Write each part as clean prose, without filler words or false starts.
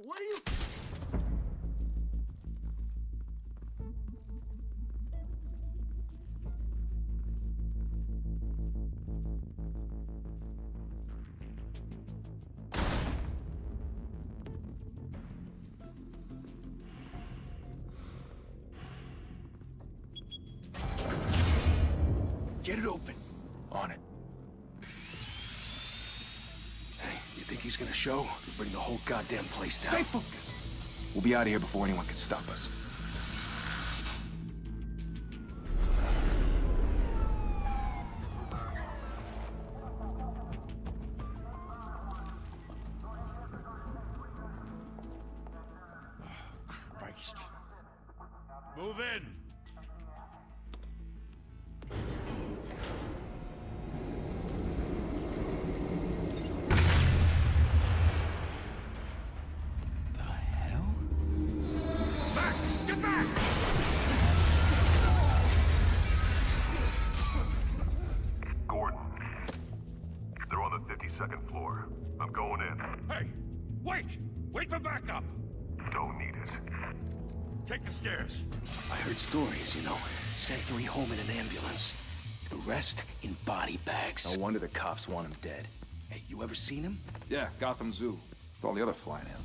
What are you... Get it open. On it. Hey, you think he's gonna show? Bring the whole goddamn place down. Stay focused. We'll be out of here before anyone can stop us. Christ. Move in! Second floor. I'm going in. Hey! Wait! Wait for backup! Don't need it. Take the stairs. I heard stories, you know. Sent 3 home in an ambulance. The rest in body bags. No wonder the cops want him dead. Hey, you ever seen him? Yeah, Gotham Zoo. With all the other flying animals.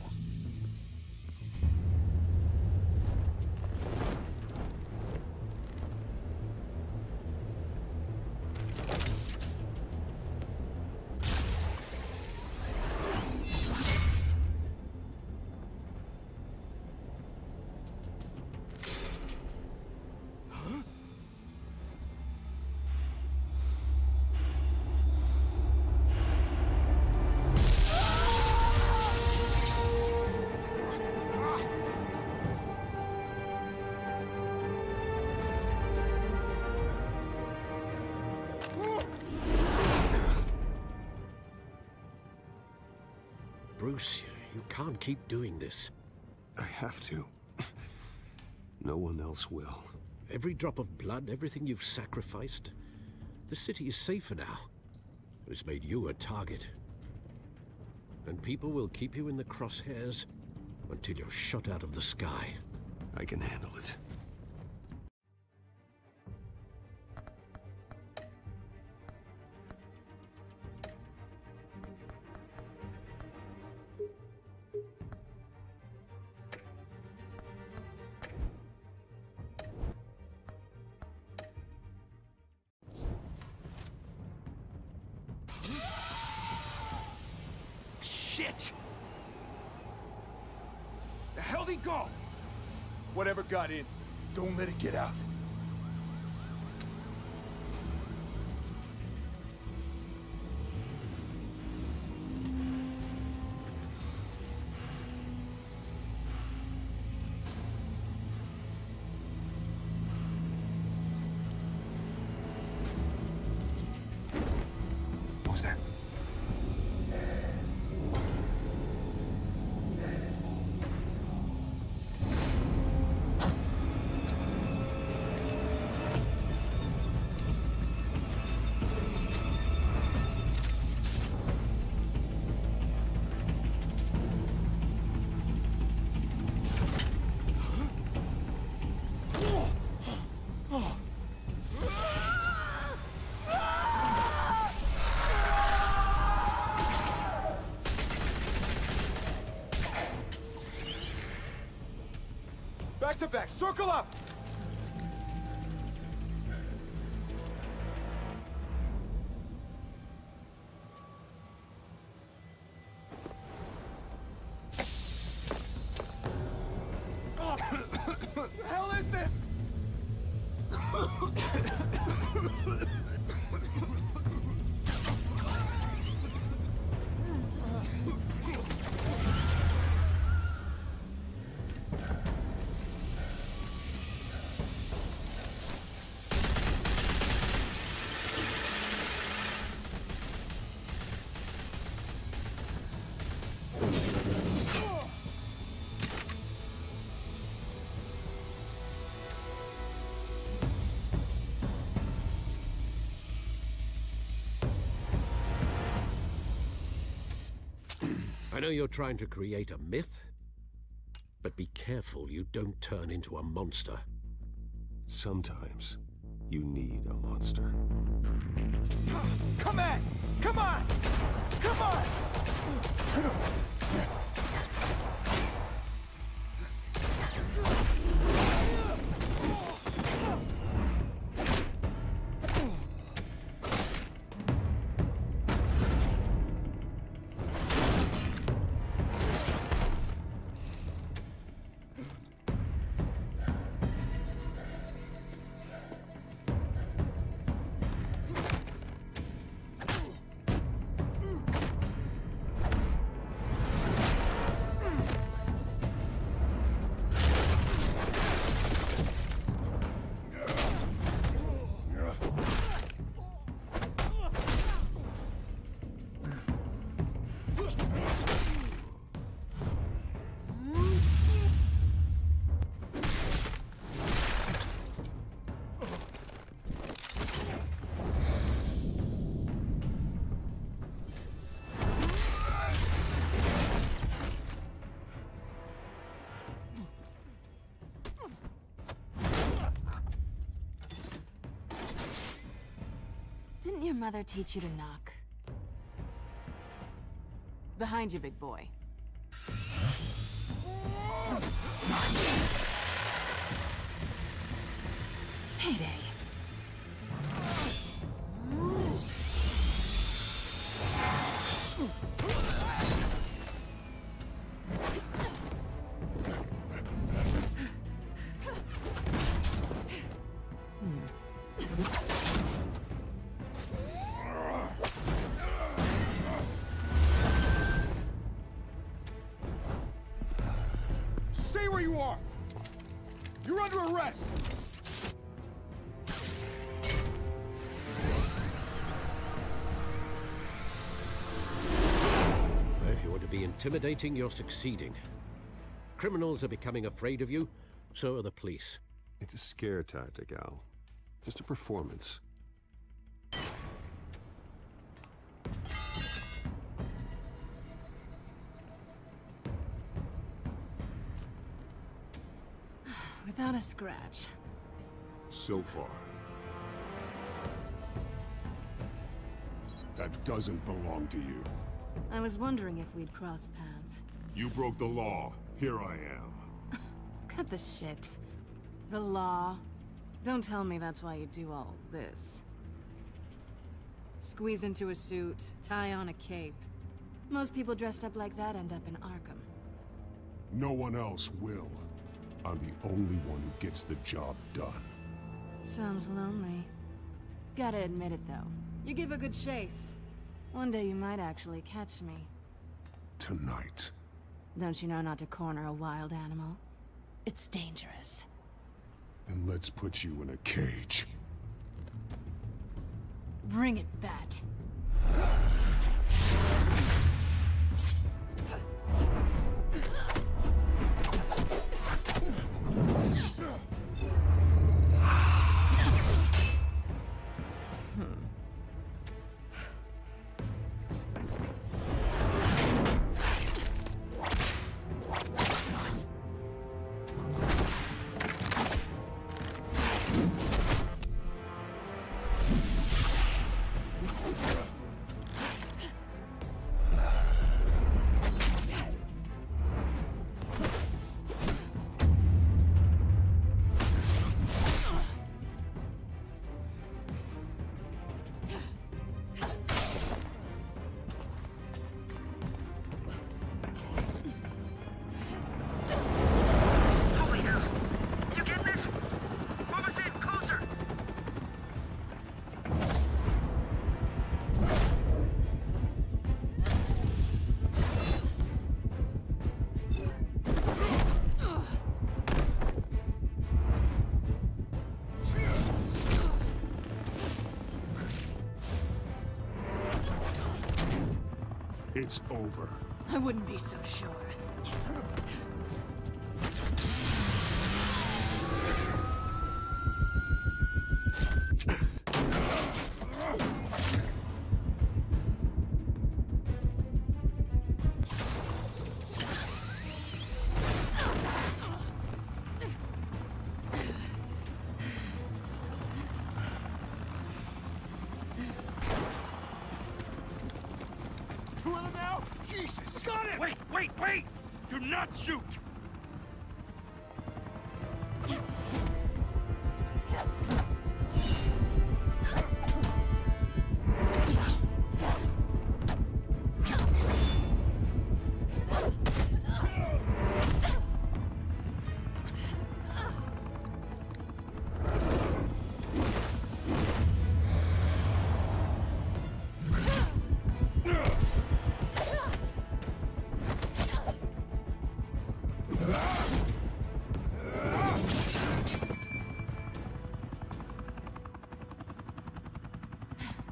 Bruce, you can't keep doing this. I have to. No one else will. Every drop of blood, everything you've sacrificed. The city is safer now. It's made you a target. And people will keep you in the crosshairs until you're shot out of the sky. I can handle it. Shit! The hell'd he go? Whatever got in, don't let it get out. What was that? Back to back, circle up! What the hell is this? I know you're trying to create a myth, But be careful you don't turn into a monster. Sometimes you need a monster. Come on! Come on! Come on! Didn't your mother teach you to knock? Behind you, big boy. Heyday. Stay where you are! You're under arrest! If you want to be intimidating, you're succeeding. Criminals are becoming afraid of you, so are the police. It's a scare tactic, Al. Just a performance. Without a scratch. So far. That doesn't belong to you. I was wondering if we'd cross paths. You broke the law. Here I am. Cut the shit. The law. Don't tell me that's why you do all this. Squeeze into a suit, tie on a cape. Most people dressed up like that end up in Arkham. No one else will. I'm the only one who gets the job done. Sounds lonely. Gotta admit it, though. You give a good chase. One day you might actually catch me. Tonight. Don't you know not to corner a wild animal? It's dangerous. Then let's put you in a cage. Bring it, Bat. It's over. I wouldn't be so sure. two of them now? Jesus! Got it! Wait, wait, wait! Do not shoot!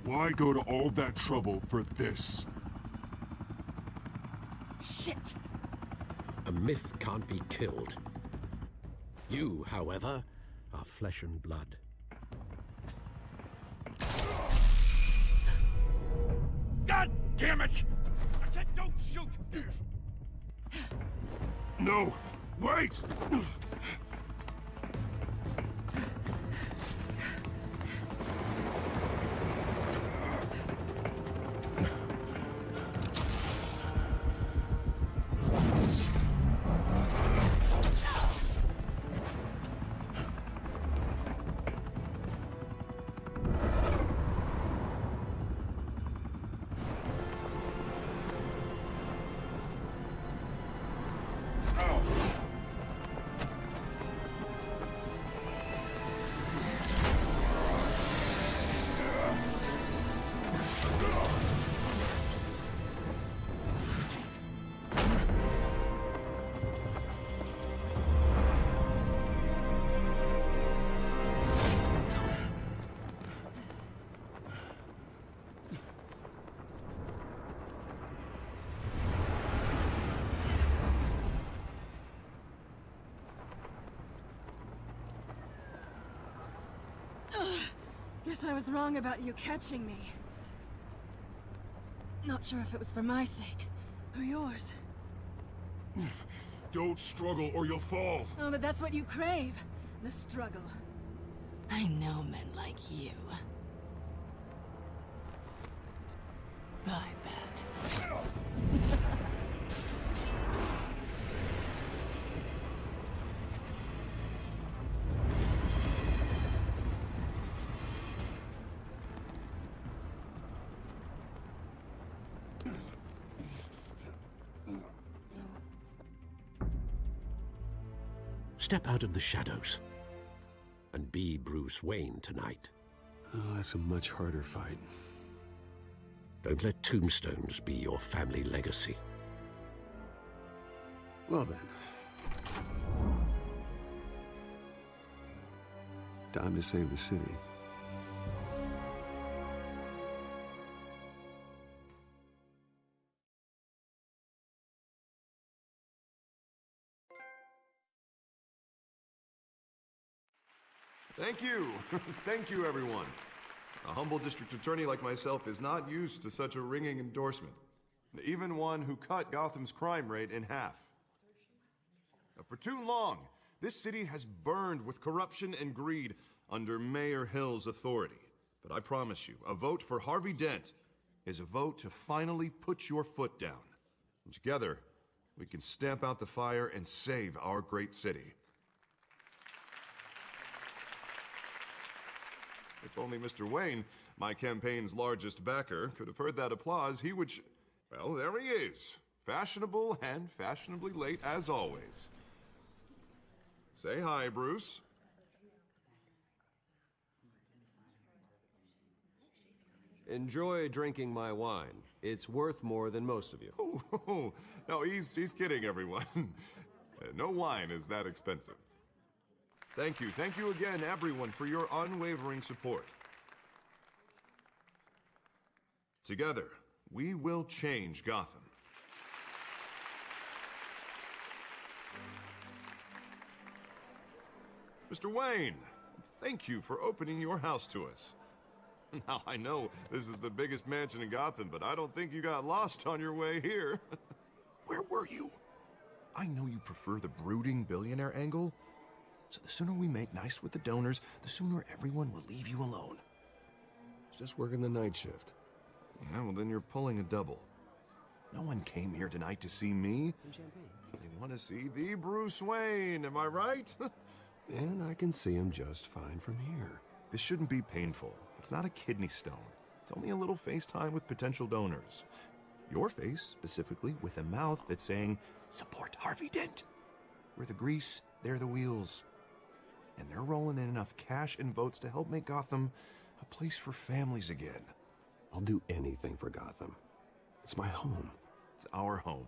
Why go to all that trouble for this? Shit! A myth can't be killed. You, however, are flesh and blood. God damn it! I said don't shoot! No! Wait! Guess I was wrong about you catching me. Not sure if it was for my sake, or yours. Don't struggle or you'll fall. Oh, but that's what you crave. The struggle. I know men like you. I bet. Step out of the shadows and be Bruce Wayne tonight. Oh, that's a much harder fight. Don't let tombstones be your family legacy. Well then. Time to save the city. Thank you. Thank you, everyone. A humble district attorney like myself is not used to such a ringing endorsement. Even one who cut Gotham's crime rate in half. For too long, this city has burned with corruption and greed under Mayor Hill's authority. But I promise you, a vote for Harvey Dent is a vote to finally put your foot down. And together, we can stamp out the fire and save our great city. If only Mr. Wayne, my campaign's largest backer, could have heard that applause, he would well, there he is. Fashionable and fashionably late as always. Say hi, Bruce. Enjoy drinking my wine. It's worth more than most of you. Oh, no, he's kidding, everyone. No wine is that expensive. Thank you again, everyone, for your unwavering support. Together, we will change Gotham. Mr. Wayne, thank you for opening your house to us. Now, I know this is the biggest mansion in Gotham, but I don't think you got lost on your way here. Where were you? I know you prefer the brooding billionaire angle, so the sooner we make nice with the donors, the sooner everyone will leave you alone. Just working the night shift. Yeah, well then you're pulling a double. No one came here tonight to see me. Some champagne. They want to see the Bruce Wayne, am I right? And I can see him just fine from here. This shouldn't be painful. It's not a kidney stone. It's only a little FaceTime with potential donors. Your face, specifically, with a mouth that's saying, support Harvey Dent. We're the grease, they're the wheels. And they're rolling in enough cash and votes to help make Gotham a place for families again. I'll do anything for Gotham. It's my home. It's our home.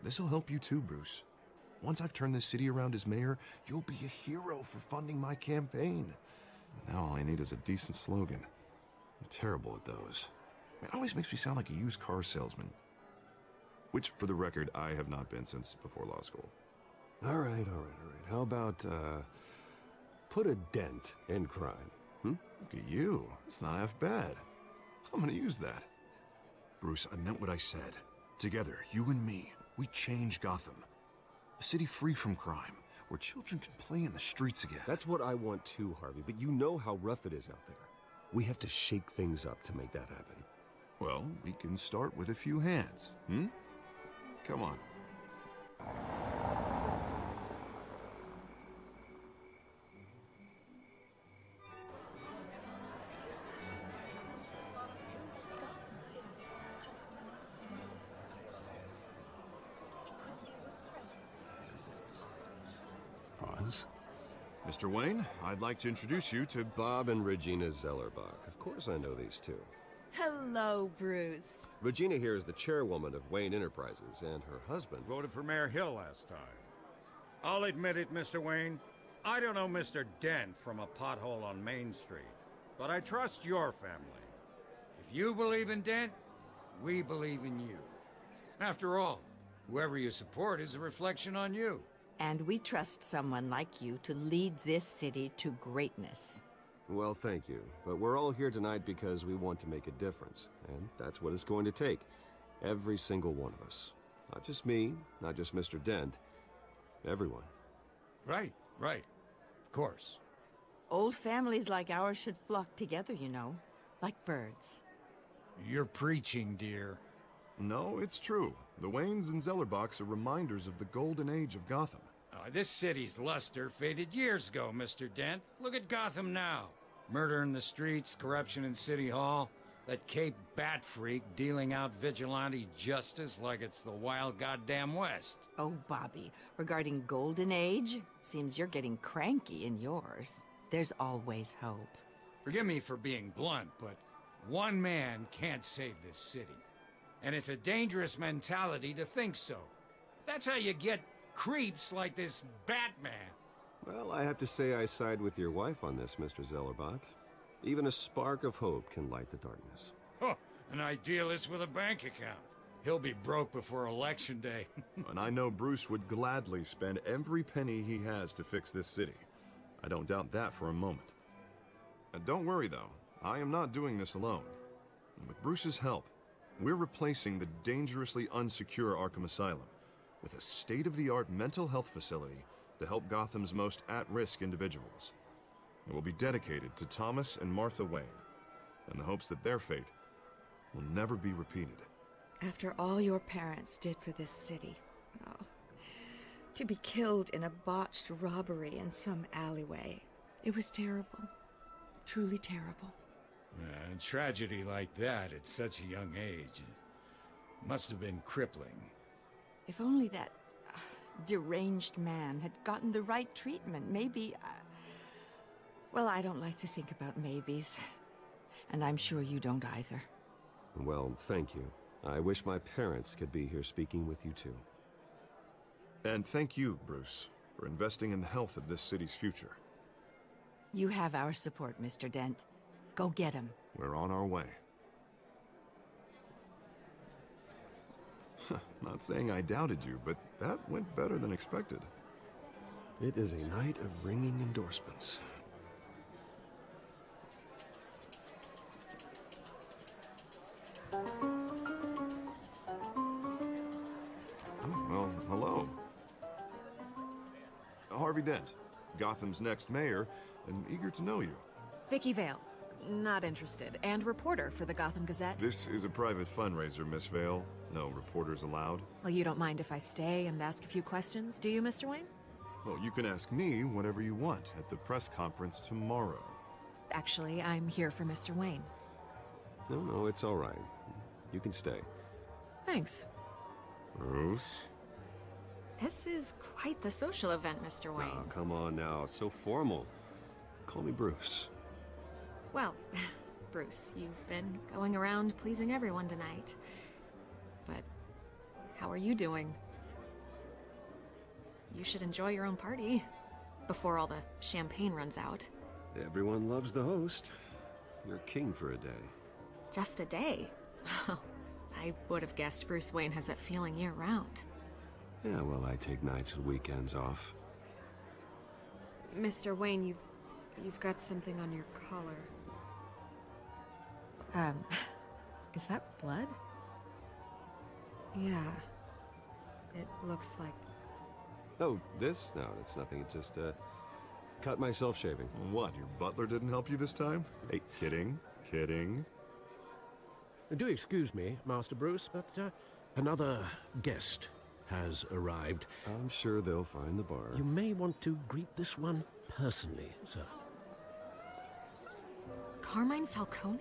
This'll help you too, Bruce. Once I've turned this city around as mayor, you'll be a hero for funding my campaign. Now all I need is a decent slogan. I'm terrible at those. It always makes me sound like a used car salesman. Which, for the record, I have not been since before law school. All right. How about, put a dent in crime, Look at you. It's not half bad. I'm gonna use that. Bruce, I meant what I said. Together, you and me, we change Gotham. A city free from crime, where children can play in the streets again. That's what I want too, Harvey, but you know how rough it is out there. We have to shake things up to make that happen. Well, we can start with a few hands, Come on. Pause. Mr. Wayne, I'd like to introduce you to Bob and Regina Zellerbach. Of course I know these two. Hello, Bruce. Regina here is the chairwoman of Wayne Enterprises, and her husband... Voted for Mayor Hill last time. I'll admit it, Mr. Wayne. I don't know Mr. Dent from a pothole on Main Street, but I trust your family. If you believe in Dent, we believe in you. After all, whoever you support is a reflection on you. And we trust someone like you to lead this city to greatness. Well, thank you. But we're all here tonight because we want to make a difference. And that's what it's going to take. Every single one of us. Not just me, not just Mr. Dent. Everyone. Right. Of course. Old families like ours should flock together, you know. Like birds. You're preaching, dear. No, it's true. The Waynes and Zellerbachs are reminders of the golden age of Gotham. This city's luster faded years ago, Mr. Dent. Look at Gotham now. Murder in the streets, corruption in City Hall, that Cape Bat freak dealing out vigilante justice like it's the wild goddamn West. Oh, Bobby, regarding Golden Age, seems you're getting cranky in yours. There's always hope. Forgive me for being blunt, but one man can't save this city. And it's a dangerous mentality to think so. That's how you get creeps like this Batman. Well, I have to say I side with your wife on this, Mr. Zellerbach. Even a spark of hope can light the darkness. Oh, an idealist with a bank account. He'll be broke before Election Day. And I know Bruce would gladly spend every penny he has to fix this city. I don't doubt that for a moment. Don't worry, though. I am not doing this alone. And with Bruce's help, we're replacing the dangerously unsecure Arkham Asylum with a state-of-the-art mental health facility to help Gotham's most at-risk individuals. It will be dedicated to Thomas and Martha Wayne, in the hopes that their fate will never be repeated. After all your parents did for this city, to be killed in a botched robbery in some alleyway, it was terrible. Truly terrible. A tragedy like that at such a young age must have been crippling. If only that deranged man had gotten the right treatment, maybe... Well, I don't like to think about maybes. And I'm sure you don't either. Well, thank you. I wish my parents could be here speaking with you too. And thank you, Bruce, for investing in the health of this city's future. You have our support, Mr. Dent. Go get him. We're on our way. Not saying I doubted you, but that went better than expected. It is a night of ringing endorsements. Well, hello. Harvey Dent, Gotham's next mayor, and eager to know you. Vicky Vale. Not interested. And reporter for the Gotham Gazette. This is a private fundraiser, Miss Vale. No reporters allowed. Well, you don't mind if I stay and ask a few questions, do you, Mr. Wayne? Well, you can ask me whatever you want at the press conference tomorrow. Actually, I'm here for Mr. Wayne. No, it's all right. You can stay. Thanks. Bruce? This is quite the social event, Mr. Wayne. Oh, come on now. It's so formal. Call me Bruce. Well, Bruce, you've been going around pleasing everyone tonight. But how are you doing? You should enjoy your own party before all the champagne runs out. Everyone loves the host. You're king for a day. Just a day? I would have guessed Bruce Wayne has that feeling year-round. Yeah, well, I take nights and weekends off. Mr. Wayne, you've got something on your collar. Is that blood? Yeah. It looks like... Oh, this? No, it's nothing. It just, cut myself shaving. What, your butler didn't help you this time? Hey, kidding. Do excuse me, Master Bruce, but another guest has arrived. I'm sure they'll find the bar. You may want to greet this one personally, sir. Carmine Falcone?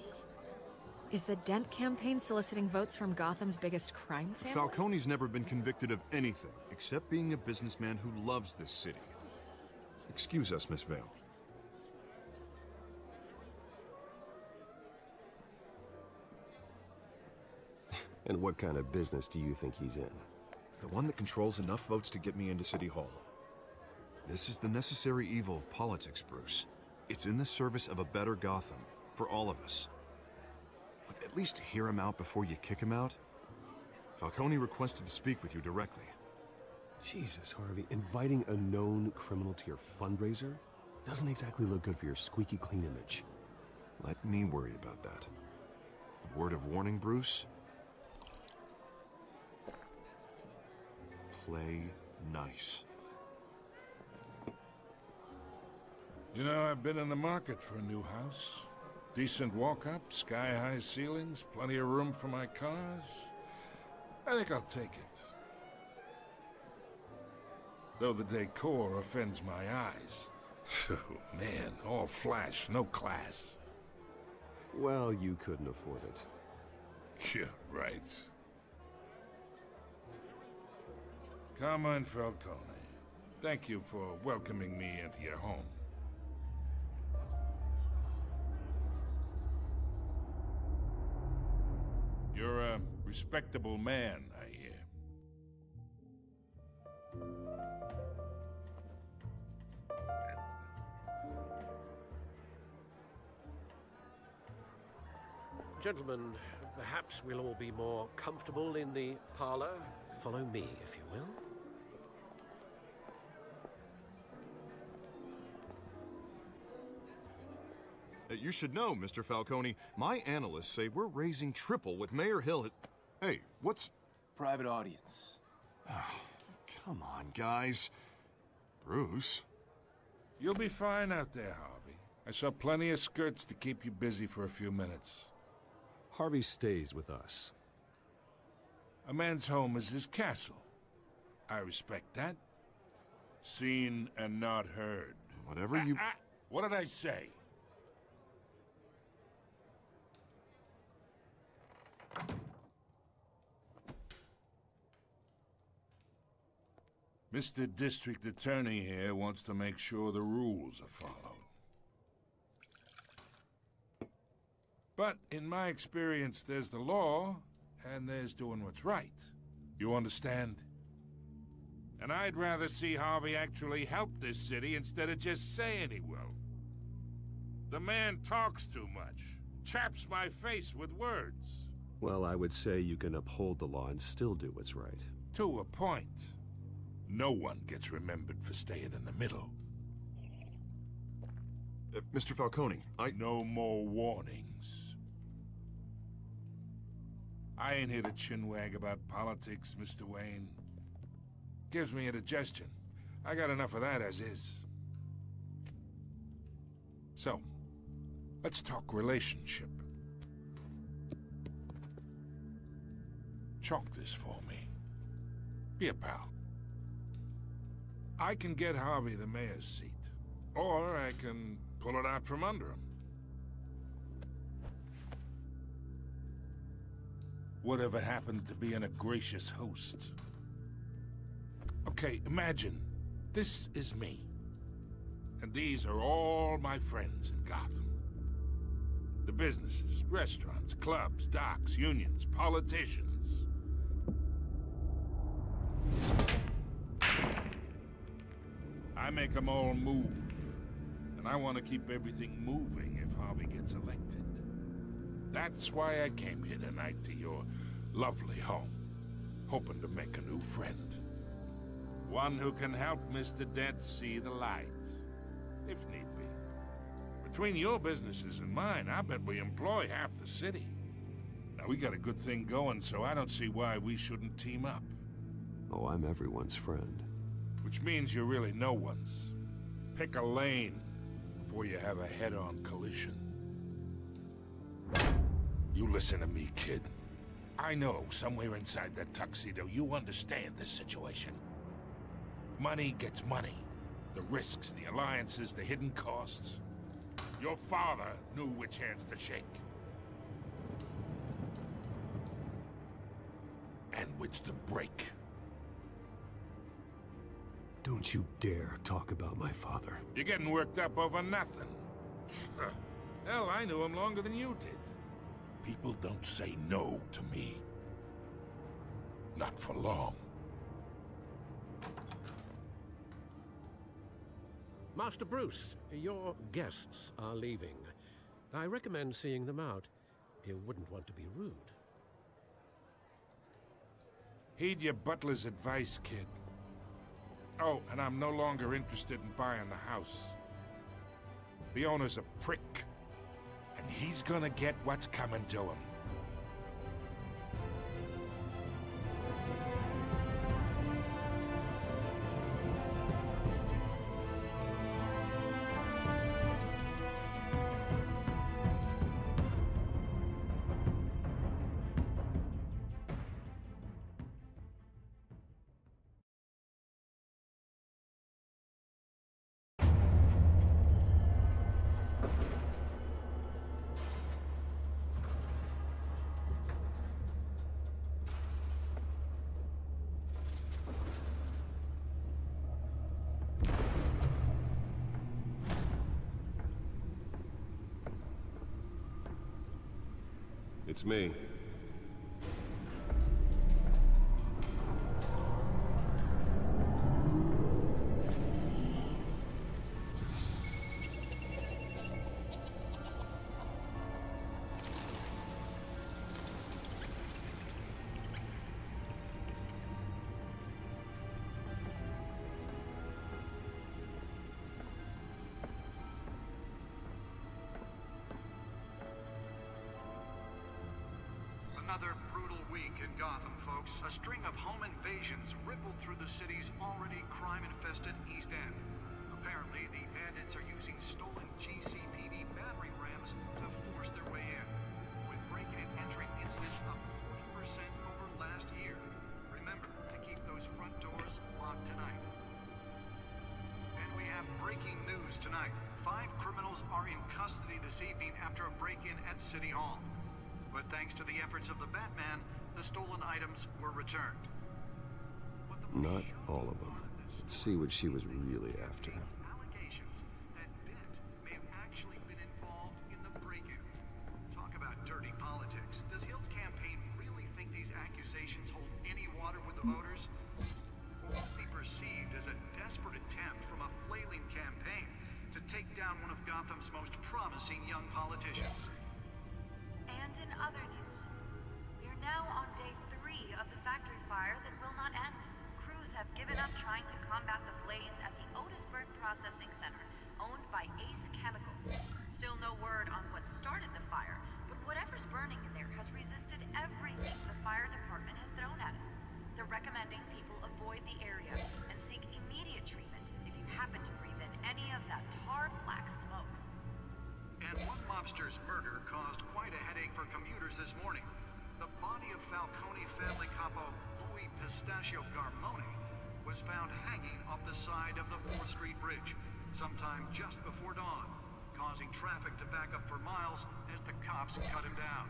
Is the Dent campaign soliciting votes from Gotham's biggest crime family? Falcone's never been convicted of anything, except being a businessman who loves this city. Excuse us, Miss Vale. And what kind of business do you think he's in? The one that controls enough votes to get me into City Hall. This is the necessary evil of politics, Bruce. It's in the service of a better Gotham, for all of us. Look, at least hear him out before you kick him out. Falcone requested to speak with you directly. Jesus, Harvey, inviting a known criminal to your fundraiser doesn't exactly look good for your squeaky clean image. Let me worry about that. A word of warning, Bruce? Play nice. You know, I've been in the market for a new house. Decent walk-up, sky-high ceilings, plenty of room for my cars. I think I'll take it. Though the decor offends my eyes. Oh, man, all flash, no class. Well, you couldn't afford it. Yeah, right. Carmine Falcone, thank you for welcoming me into your home. You're a respectable man, I hear. Gentlemen, perhaps we'll all be more comfortable in the parlor. Follow me, if you will. You should know, Mr. Falcone, my analysts say we're raising triple what Mayor Hill had... Hey, what's... Private audience. Come on, guys. Bruce? You'll be fine out there, Harvey. I saw plenty of skirts to keep you busy for a few minutes. Harvey stays with us. A man's home is his castle. I respect that. Seen and not heard. Whatever you... What did I say? Mr. District Attorney here wants to make sure the rules are followed. But in my experience, there's the law, and there's doing what's right. You understand? And I'd rather see Harvey actually help this city instead of just saying he will. The man talks too much, chaps my face with words. Well, I would say you can uphold the law and still do what's right. To a point. No one gets remembered for staying in the middle. Mr. Falcone, No more warnings. I ain't here to chinwag about politics, Mr. Wayne. Gives me indigestion. I got enough of that as is. So, Let's talk relationship. Chalk this for me. Be a pal. I can get Harvey the mayor's seat, or I can pull it out from under him. Whatever happened to being a gracious host? Okay, imagine this is me, and these are all my friends in Gotham. The businesses, restaurants, clubs, docks, unions, politicians. I make them all move, and I want to keep everything moving if Harvey gets elected. That's why I came here tonight to your lovely home, hoping to make a new friend. One who can help Mr. Dent see the light, if need be. Between your businesses and mine, I bet we employ half the city. Now, we got a good thing going, so I don't see why we shouldn't team up. Oh, I'm everyone's friend. Which means you're really no one's. Pick a lane before you have a head-on collision. You listen to me, kid. I know somewhere inside that tuxedo you understand this situation. Money gets money. The risks, the alliances, the hidden costs. Your father knew which hands to shake. And which to break. Don't you dare talk about my father. You're getting worked up over nothing. Hell, I knew him longer than you did. People don't say no to me. Not for long. Master Bruce, your guests are leaving. I recommend seeing them out. You wouldn't want to be rude. Heed your butler's advice, kid. Oh, and I'm no longer interested in buying the house. The owner's a prick, and he's gonna get what's coming to him. It's me. Another brutal week in Gotham, folks. A string of home invasions rippled through the city's already crime-infested East End. Apparently, the bandits are using stolen GCPD battering rams to force their way in, with breaking and entering incidents up 40% over last year. Remember to keep those front doors locked tonight. And we have breaking news tonight. 5 criminals are in custody this evening after a break-in at City Hall. But thanks to the efforts of the Batman, the stolen items were returned. Not all of them. Let's see what she was really after. Allegations that Dent may have actually been involved in the break-in. Talk about dirty politics. Does Hill's campaign really think these accusations hold any water with the voters? Or will it be perceived as a desperate attempt from a flailing campaign to take down one of Gotham's most promising young politicians? And in other news, we are now on day 3 of the factory fire that will not end. Crews have given up trying to combat the blaze at the Otisburg Processing Center, owned by Ace Chemical. Still no word on what started the fire, but whatever's burning in there has resisted everything the fire department has thrown at it. They're recommending people avoid the area and seek immediate treatment if you happen to breathe in any of that tar black smoke. And one mobster for commuters this morning. The body of Falcone family capo Louis Pistachio Garmoni was found hanging off the side of the 4th Street Bridge sometime just before dawn, causing traffic to back up for miles as the cops cut him down.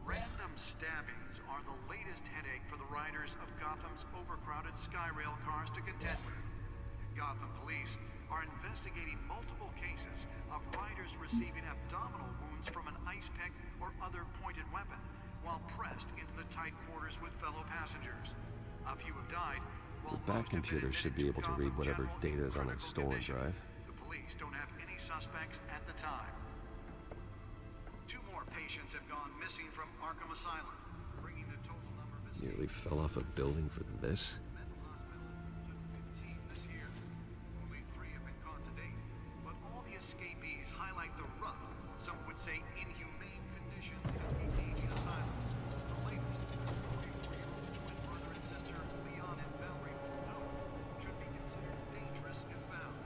Random stabbings are the latest headache for the riders of Gotham's overcrowded Skyrail cars to contend with. Gotham police are investigating multiple cases of riders receiving abdominal wounds from an ice pick or other pointed weapon while pressed into the tight quarters with fellow passengers. A few have died, while The back computer should be able to read whatever data is on that stolen drive. the police don't have any suspects at the time. 2 more patients have gone missing from Arkham Asylum, bringing the total number of Nearly fell off a building for this. mental hospital to 15 this year. Only 3 have been caught to date, but all the escapees highlight the rough, some would say inhumane conditions at the aging asylum. The latest, 44-year-old twin brother and sister Leon and Valerie Muldoon should be considered dangerous if found.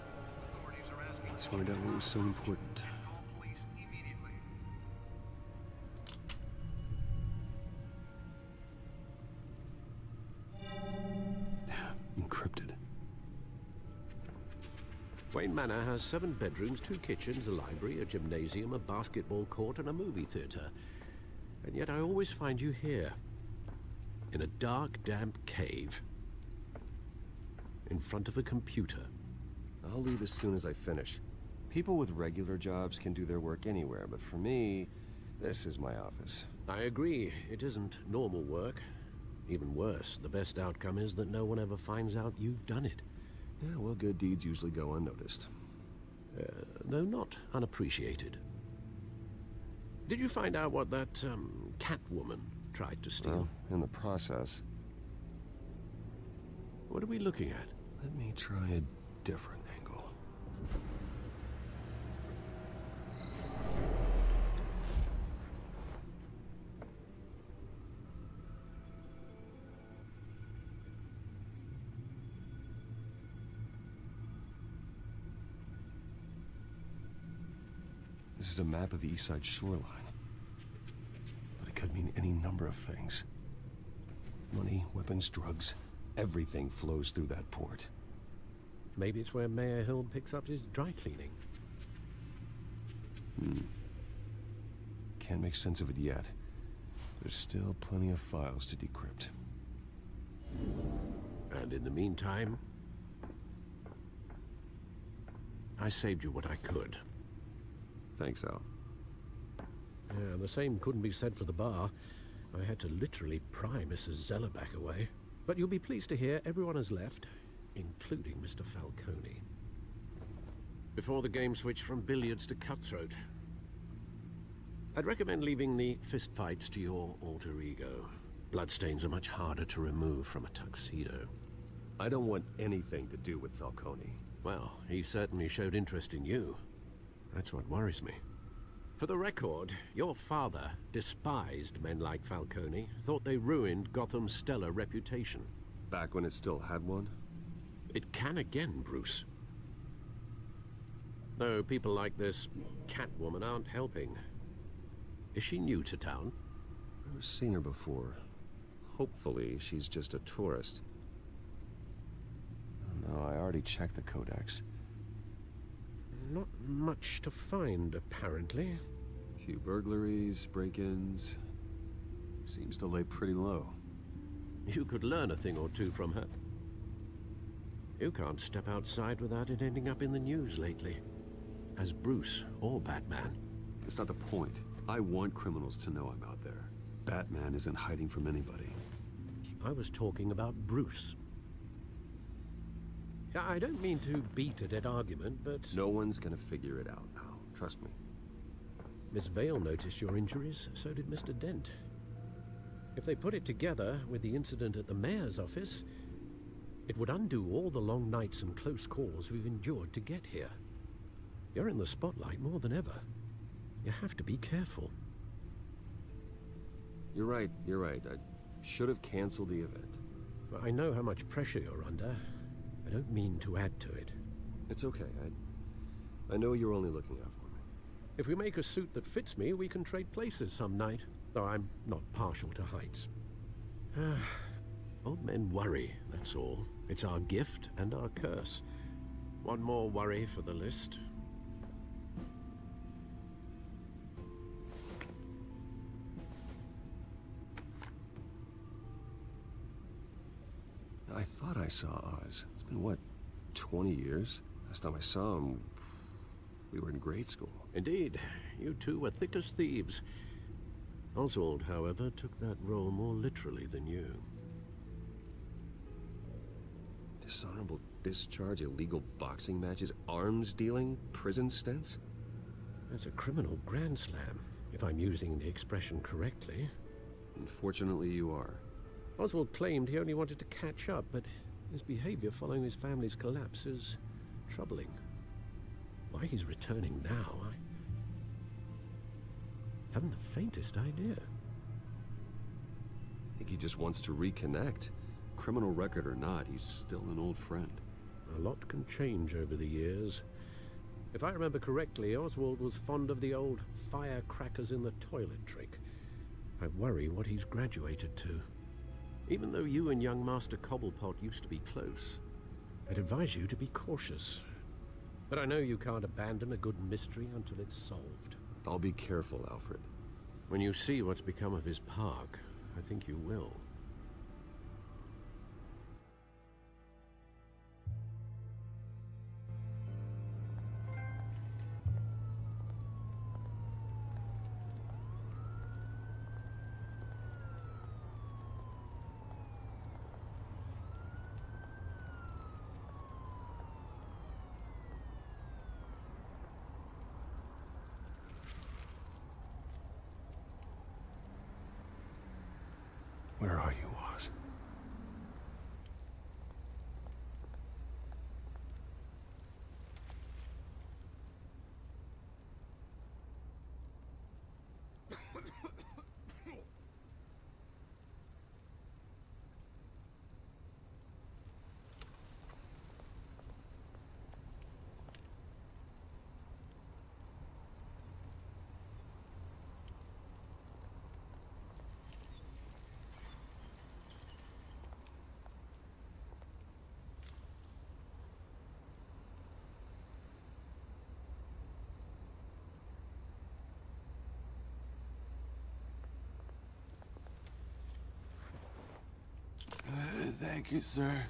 Authorities are asking Let's find out what was so important. call police immediately. Encrypted. Wayne Manor has 7 bedrooms, 2 kitchens, a library, a gymnasium, a basketball court, and a movie theater. And yet I always find you here, in a dark, damp cave, in front of a computer. I'll leave as soon as I finish. People with regular jobs can do their work anywhere, but for me, this is my office. I agree, it isn't normal work. Even worse, the best outcome is that no one ever finds out you've done it. Yeah, well, good deeds usually go unnoticed. Though not unappreciated. Did you find out what that, Catwoman tried to steal? Well, in the process. What are we looking at? Let me try a different angle. This is a map of the East Side shoreline. But it could mean any number of things. Money, weapons, drugs, everything flows through that port. Maybe it's where Mayor Hill picks up his dry cleaning. Can't make sense of it yet. There's still plenty of files to decrypt. And in the meantime, I saved you what I could. Thanks, Al. Yeah, the same couldn't be said for the bar. I had to literally pry Mrs. Zellerback away. But you'll be pleased to hear everyone has left, including Mr. Falcone. Before the game switched from billiards to cutthroat. I'd recommend leaving the fistfights to your alter ego. Bloodstains are much harder to remove from a tuxedo. I don't want anything to do with Falcone. Well, he certainly showed interest in you. That's what worries me. For the record, your father despised men like Falcone, thought they ruined Gotham's stellar reputation. Back when it still had one? It can again, Bruce. Though people like this Catwoman aren't helping. Is she new to town? I've never seen her before. Hopefully, she's just a tourist. No, I already checked the codex. Not much to find, apparently. Few burglaries, break-ins. Seems to lay pretty low. You could learn a thing or two from her. You can't step outside without it ending up in the news lately. As Bruce or Batman. That's not the point. I want criminals to know I'm out there. Batman isn't hiding from anybody. I was talking about Bruce. I don't mean to beat a dead argument, but... No one's gonna figure it out now. Trust me. Miss Vale noticed your injuries, so did Mr. Dent. If they put it together with the incident at the mayor's office, it would undo all the long nights and close calls we've endured to get here. You're in the spotlight more than ever. You have to be careful. You're right. I should have canceled the event. I know how much pressure you're under. I don't mean to add to it. It's okay. I know you're only looking out for me. If we make a suit that fits me, we can trade places some night. Though I'm not partial to heights. Old men worry, that's all. It's our gift and our curse. One more worry for the list. I thought I saw Oz. It's been, what, 20 years? Last time I saw him, we were in grade school. Indeed. You two were thick as thieves. Oswald, however, took that role more literally than you. Dishonorable discharge, illegal boxing matches, arms dealing, prison stints? That's a criminal grand slam, if I'm using the expression correctly. Unfortunately, you are. Oswald claimed he only wanted to catch up, but his behavior following his family's collapse is troubling. Why he's returning now, I haven't the faintest idea. I think he just wants to reconnect. Criminal record or not, he's still an old friend. A lot can change over the years. If I remember correctly, Oswald was fond of the old firecrackers in the toilet trick. I worry what he's graduated to. Even though you and young Master Cobblepot used to be close, I'd advise you to be cautious. But I know you can't abandon a good mystery until it's solved. I'll be careful, Alfred. When you see what's become of his park, I think you will. Where are you, Oz? Thank you, sir.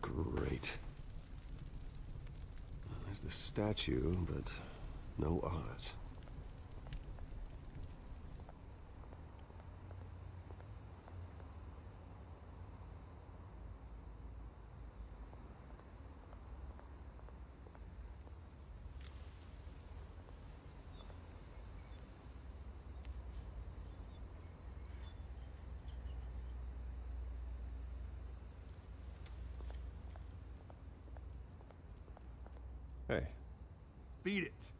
Great. There's the statue, but no Oz. Hey. Beat it.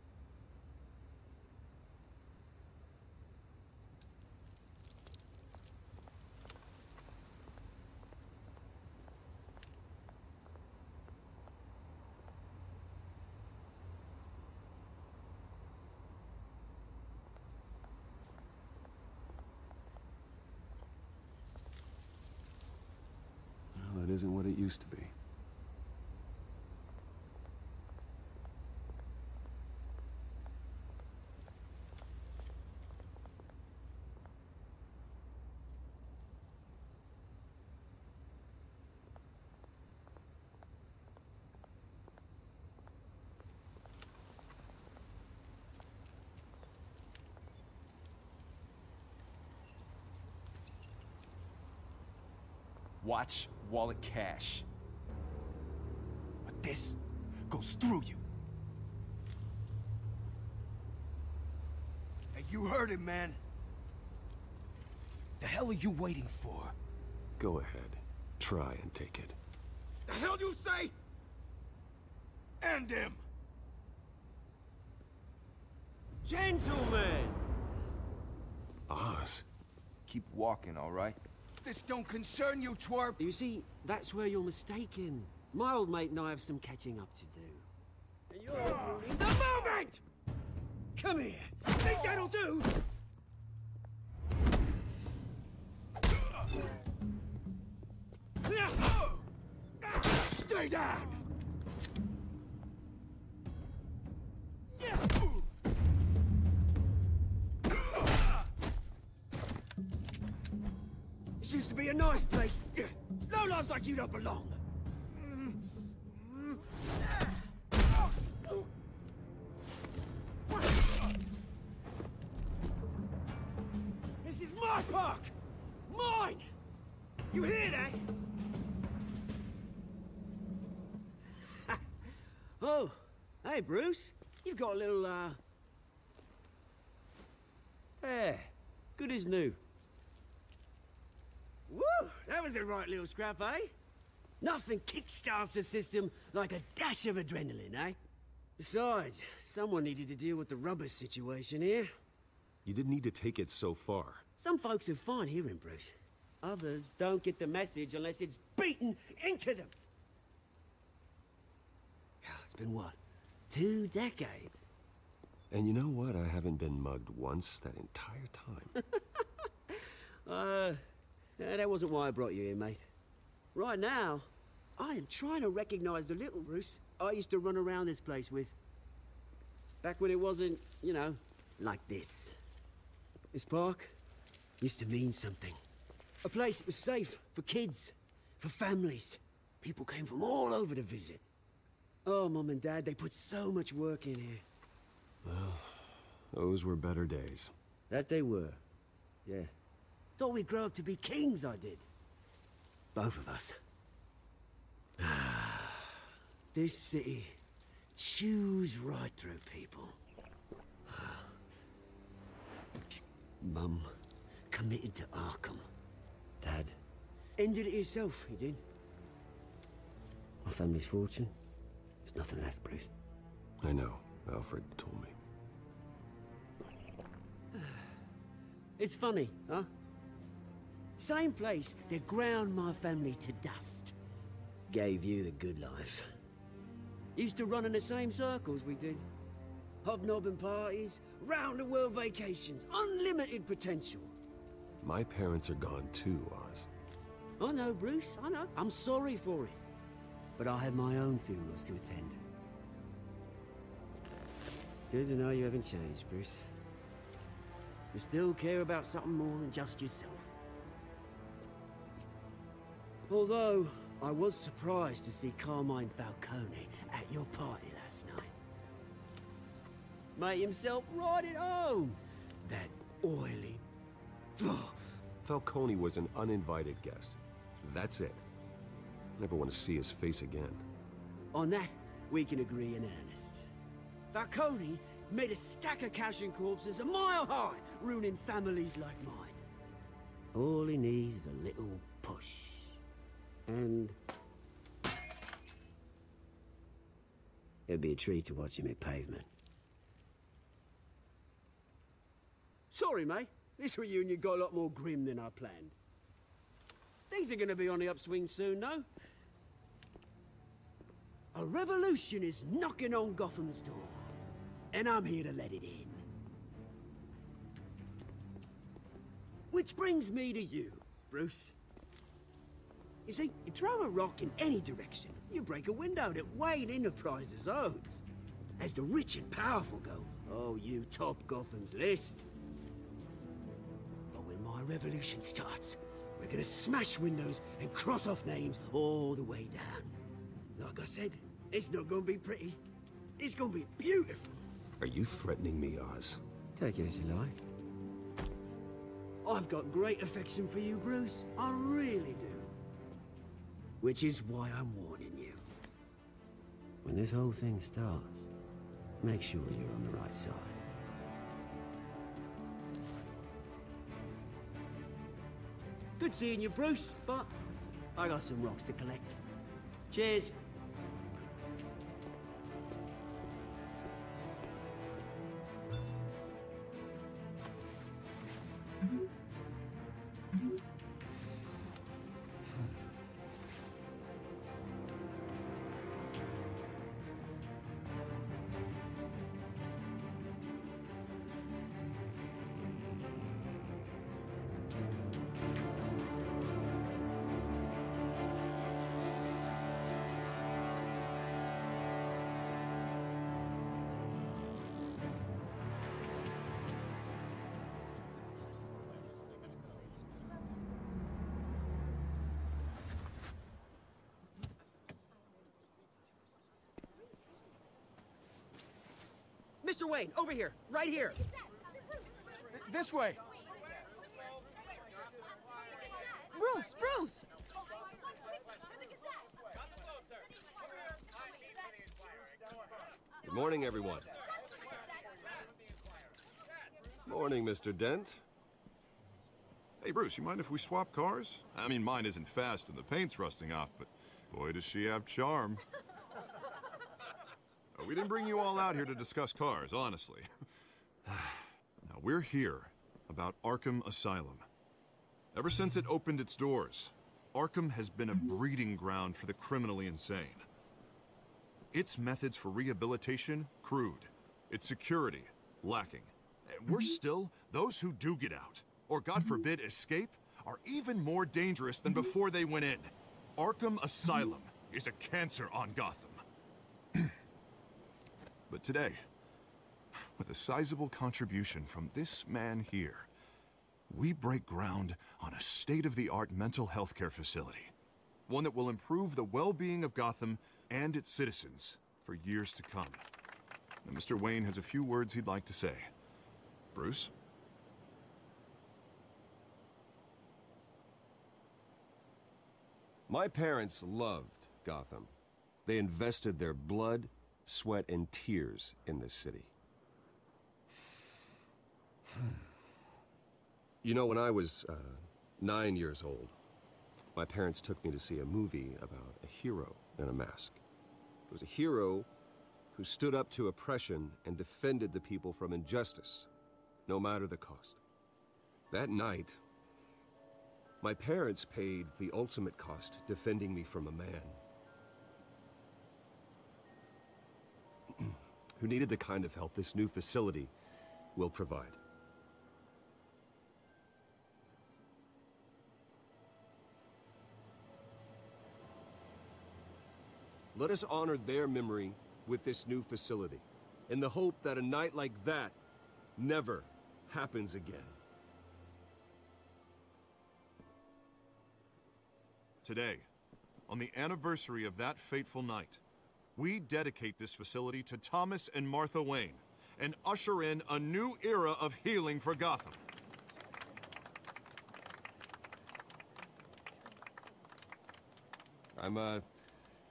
Well, that isn't what it used to be. Watch, wallet, cash. But this goes through you. Hey, you heard him, man. The hell are you waiting for? Go ahead. Try and take it. The hell do you say? End him! Gentlemen! Oz. Keep walking, all right? This don't concern you, twerp! You see, that's where you're mistaken. My old mate and I have some catching up to do. And you're ruining the moment! Come here! Think that'll do? Stay down! This used to be a nice place. Lowlifes like you don't belong. This is my park! Mine! You hear that? Oh, hey, Bruce. You've got a little, There. Good as new. Woo! That was a right little scrap, eh? Nothing kickstarts the system like a dash of adrenaline, eh? Besides, someone needed to deal with the rubber situation here. You didn't need to take it so far. Some folks are fine hearing, Bruce. Others don't get the message unless it's beaten into them. It's been, what, 2 decades? And you know what? I haven't been mugged once that entire time. That wasn't why I brought you here, mate. Right now, I am trying to recognize the little Bruce I used to run around this place with. Back when it wasn't, you know, like this. This park used to mean something. A place that was safe for kids, for families. People came from all over to visit. Oh, Mum and Dad, they put so much work in here. Well, those were better days. That they were. Yeah. Thought we'd grow up to be kings, I did. Both of us. This city chews right through people. Mum committed to Arkham. Dad ended it himself, he did. My family's fortune. There's nothing left, Bruce. I know. Alfred told me. It's funny, huh? Same place that ground my family to dust. Gave you the good life. Used to run in the same circles we did. Hobnobbing parties, round-the-world vacations, unlimited potential. My parents are gone too, Oz. I know, Bruce, I know. I'm sorry for it. But I have my own funerals to attend. Good to know you haven't changed, Bruce. You still care about something more than just yourself. Although, I was surprised to see Carmine Falcone at your party last night. Made himself right at home. That oily... Falcone was an uninvited guest. That's it. Never want to see his face again. On that, we can agree in earnest. Falcone made a stack of cash and corpses a mile high, ruining families like mine. All he needs is a little push. And... it'd be a treat to watch him hit pavement. Sorry, mate. This reunion got a lot more grim than I planned. Things are gonna be on the upswing soon, though. A revolution is knocking on Gotham's door. And I'm here to let it in. Which brings me to you, Bruce. You see, you throw a rock in any direction, you break a window that Wayne Enterprises owns. As the rich and powerful go, oh, you top Gotham's list. But when my revolution starts, we're gonna smash windows and cross off names all the way down. Like I said, it's not gonna be pretty. It's gonna be beautiful. Are you threatening me, Oz? Take it as you like. I've got great affection for you, Bruce. I really do. Which is why I'm warning you. When this whole thing starts, make sure you're on the right side. Good seeing you, Bruce, but I got some rocks to collect. Cheers. Mr. Wayne, over here, right here. This way. Bruce, Bruce! Good morning, everyone. Morning, Mr. Dent. Hey, Bruce, you mind if we swap cars? I mean, mine isn't fast and the paint's rusting off, but boy, does she have charm. We didn't bring you all out here to discuss cars, honestly. Now, we're here about Arkham Asylum. Ever since it opened its doors, Arkham has been a breeding ground for the criminally insane. Its methods for rehabilitation, crude. Its security, lacking. And worse still, those who do get out, or God forbid, escape, are even more dangerous than before they went in. Arkham Asylum is a cancer on Gotham. But today, with a sizable contribution from this man here, we break ground on a state-of-the-art mental health care facility. One that will improve the well-being of Gotham and its citizens for years to come. Now, Mr. Wayne has a few words he'd like to say. Bruce? My parents loved Gotham. They invested their blood, sweat, and tears in this city. You know, when I was 9 years old, my parents took me to see a movie about a hero in a mask. It was a hero who stood up to oppression and defended the people from injustice, no matter the cost. That night, my parents paid the ultimate cost defending me from a man who needed the kind of help this new facility will provide. Let us honor their memory with this new facility, in the hope that a night like that never happens again. Today, on the anniversary of that fateful night, we dedicate this facility to Thomas and Martha Wayne and usher in a new era of healing for Gotham. I'm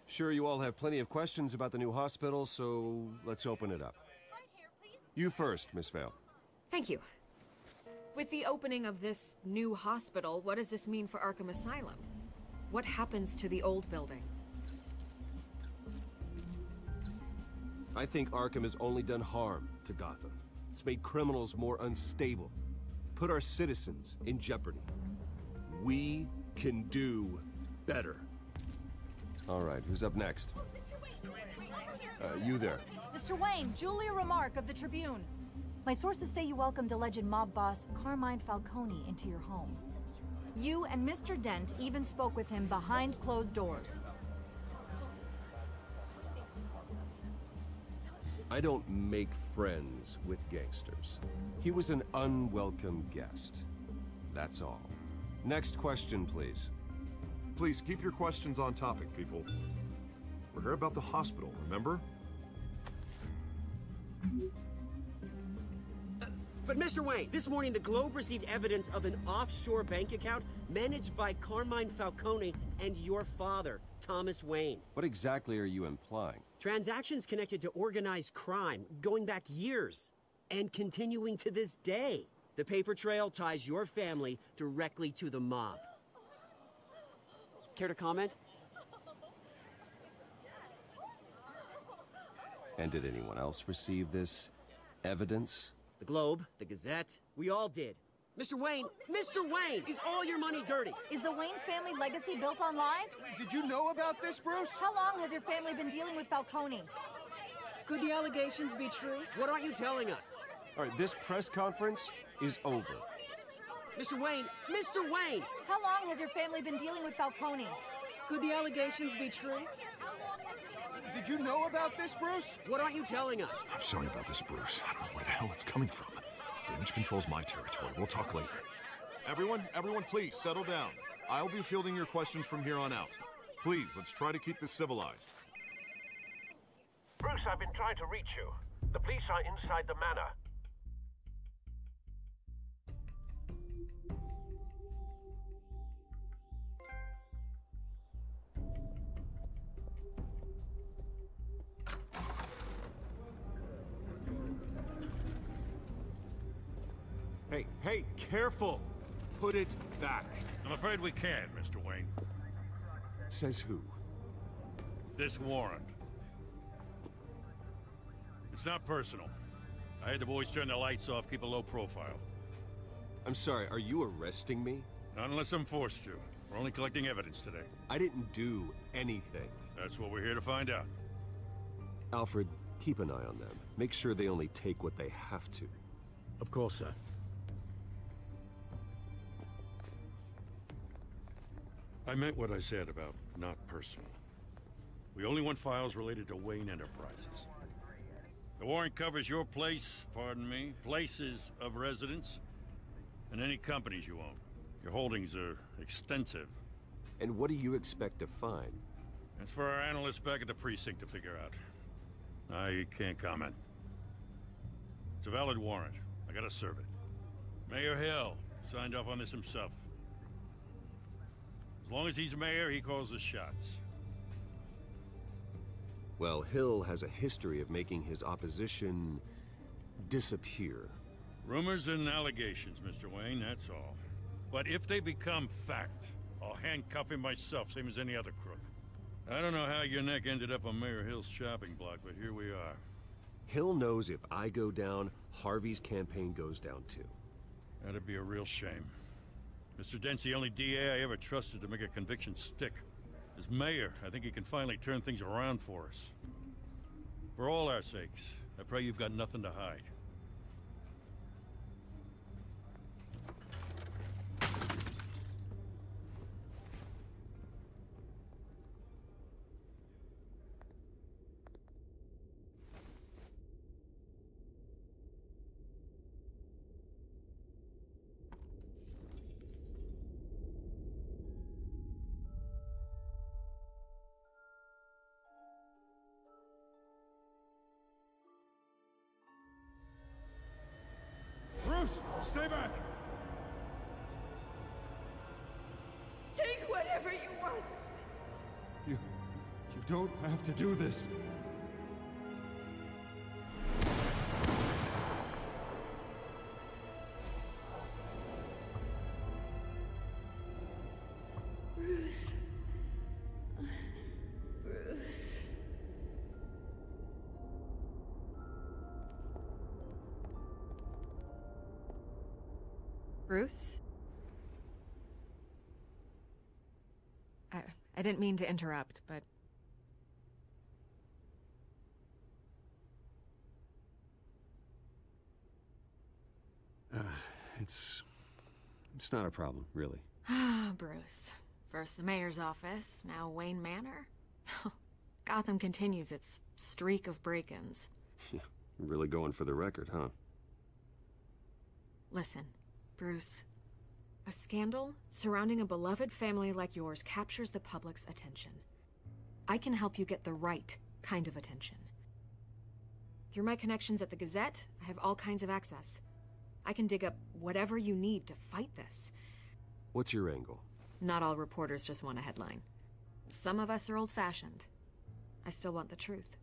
sure you all have plenty of questions about the new hospital, so let's open it up. You first, Miss Vale. Thank you. With the opening of this new hospital, what does this mean for Arkham Asylum? What happens to the old building? I think Arkham has only done harm to Gotham. It's made criminals more unstable, put our citizens in jeopardy. We can do better. All right, who's up next? You there. Mr. Wayne, Julia Remark of the Tribune. My sources say you welcomed alleged mob boss Carmine Falcone into your home. You and Mr. Dent even spoke with him behind closed doors. I don't make friends with gangsters. He was an unwelcome guest. That's all. Next question, please. Please keep your questions on topic, people. We're here about the hospital, remember? But Mr. Wayne, this morning the Globe received evidence of an offshore bank account managed by Carmine Falcone and your father, Thomas Wayne. What exactly are you implying? Transactions connected to organized crime, going back years, and continuing to this day. The paper trail ties your family directly to the mob. Care to comment? And did anyone else receive this evidence? The Globe, the Gazette, we all did. Mr. Wayne, is all your money dirty? Is the Wayne family legacy built on lies? Did you know about this, Bruce? How long has your family been dealing with Falcone? Could the allegations be true? What aren't you telling us? All right, this press conference is over. Mr. Wayne! How long has your family been dealing with Falcone? Could the allegations be true? Did you know about this, Bruce? What aren't you telling us? I'm sorry about this, Bruce. I don't know where the hell it's coming from. Damage control's my territory. We'll talk later. Everyone, please, settle down. I'll be fielding your questions from here on out. Please, let's try to keep this civilized. Bruce, I've been trying to reach you. The police are inside the manor. Hey, careful! Put it back. I'm afraid we can't, Mr. Wayne. Says who? This warrant. It's not personal. I had the boys turn the lights off, keep a low profile. I'm sorry, are you arresting me? Not unless I'm forced to. We're only collecting evidence today. I didn't do anything. That's what we're here to find out. Alfred, keep an eye on them. Make sure they only take what they have to. Of course, sir. I meant what I said about not personal. We only want files related to Wayne Enterprises. The warrant covers your place, pardon me, places of residence, and any companies you own. Your holdings are extensive. And what do you expect to find? That's for our analysts back at the precinct to figure out. I can't comment. It's a valid warrant. I gotta serve it. Mayor Hill signed off on this himself. As long as he's mayor, he calls the shots. Well, Hill has a history of making his opposition disappear. Rumors and allegations, Mr. Wayne, that's all. But if they become fact, I'll handcuff him myself, same as any other crook. I don't know how your neck ended up on Mayor Hill's shopping block, but here we are. Hill knows if I go down, Harvey's campaign goes down too. That'd be a real shame. Mr. Dent's the only DA I ever trusted to make a conviction stick. As mayor, I think he can finally turn things around for us. For all our sakes, I pray you've got nothing to hide. Bruce, stay back! Take whatever you want. You don't have to do this. Bruce. Bruce. Bruce? I didn't mean to interrupt, but... It's not a problem, really. Ah, Bruce. First the mayor's office, now Wayne Manor. Gotham continues its streak of break-ins. Yeah, really going for the record, huh? Listen, Bruce. A scandal surrounding a beloved family like yours captures the public's attention. I can help you get the right kind of attention. Through my connections at the Gazette, I have all kinds of access. I can dig up whatever you need to fight this. What's your angle? Not all reporters just want a headline. Some of us are old-fashioned. I still want the truth.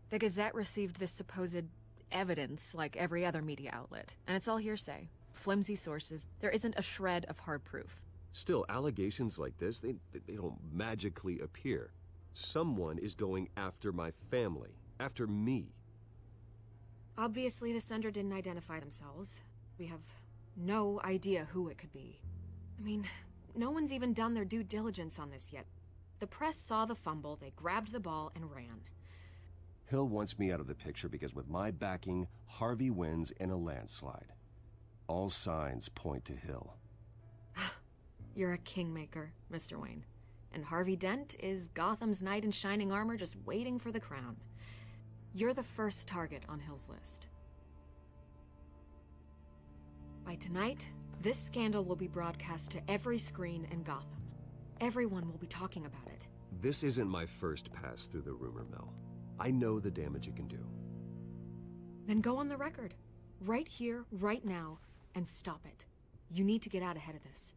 The Gazette received this supposed evidence like every other media outlet, and it's all hearsay. Flimsy sources. There isn't a shred of hard proof. Still, allegations like this, they don't magically appear. Someone is going after my family, after me. Obviously, the sender didn't identify themselves. We have no idea who it could be. I mean, no one's even done their due diligence on this yet. The press saw the fumble, they grabbed the ball and ran. Hill wants me out of the picture because with my backing, Harvey wins in a landslide. All signs point to Hill. You're a kingmaker, Mr. Wayne. And Harvey Dent is Gotham's knight in shining armor just waiting for the crown. You're the first target on Hill's list. By tonight, this scandal will be broadcast to every screen in Gotham. Everyone will be talking about it. This isn't my first pass through the rumor mill. I know the damage it can do. Then go on the record. Right here, right now, and stop it. You need to get out ahead of this.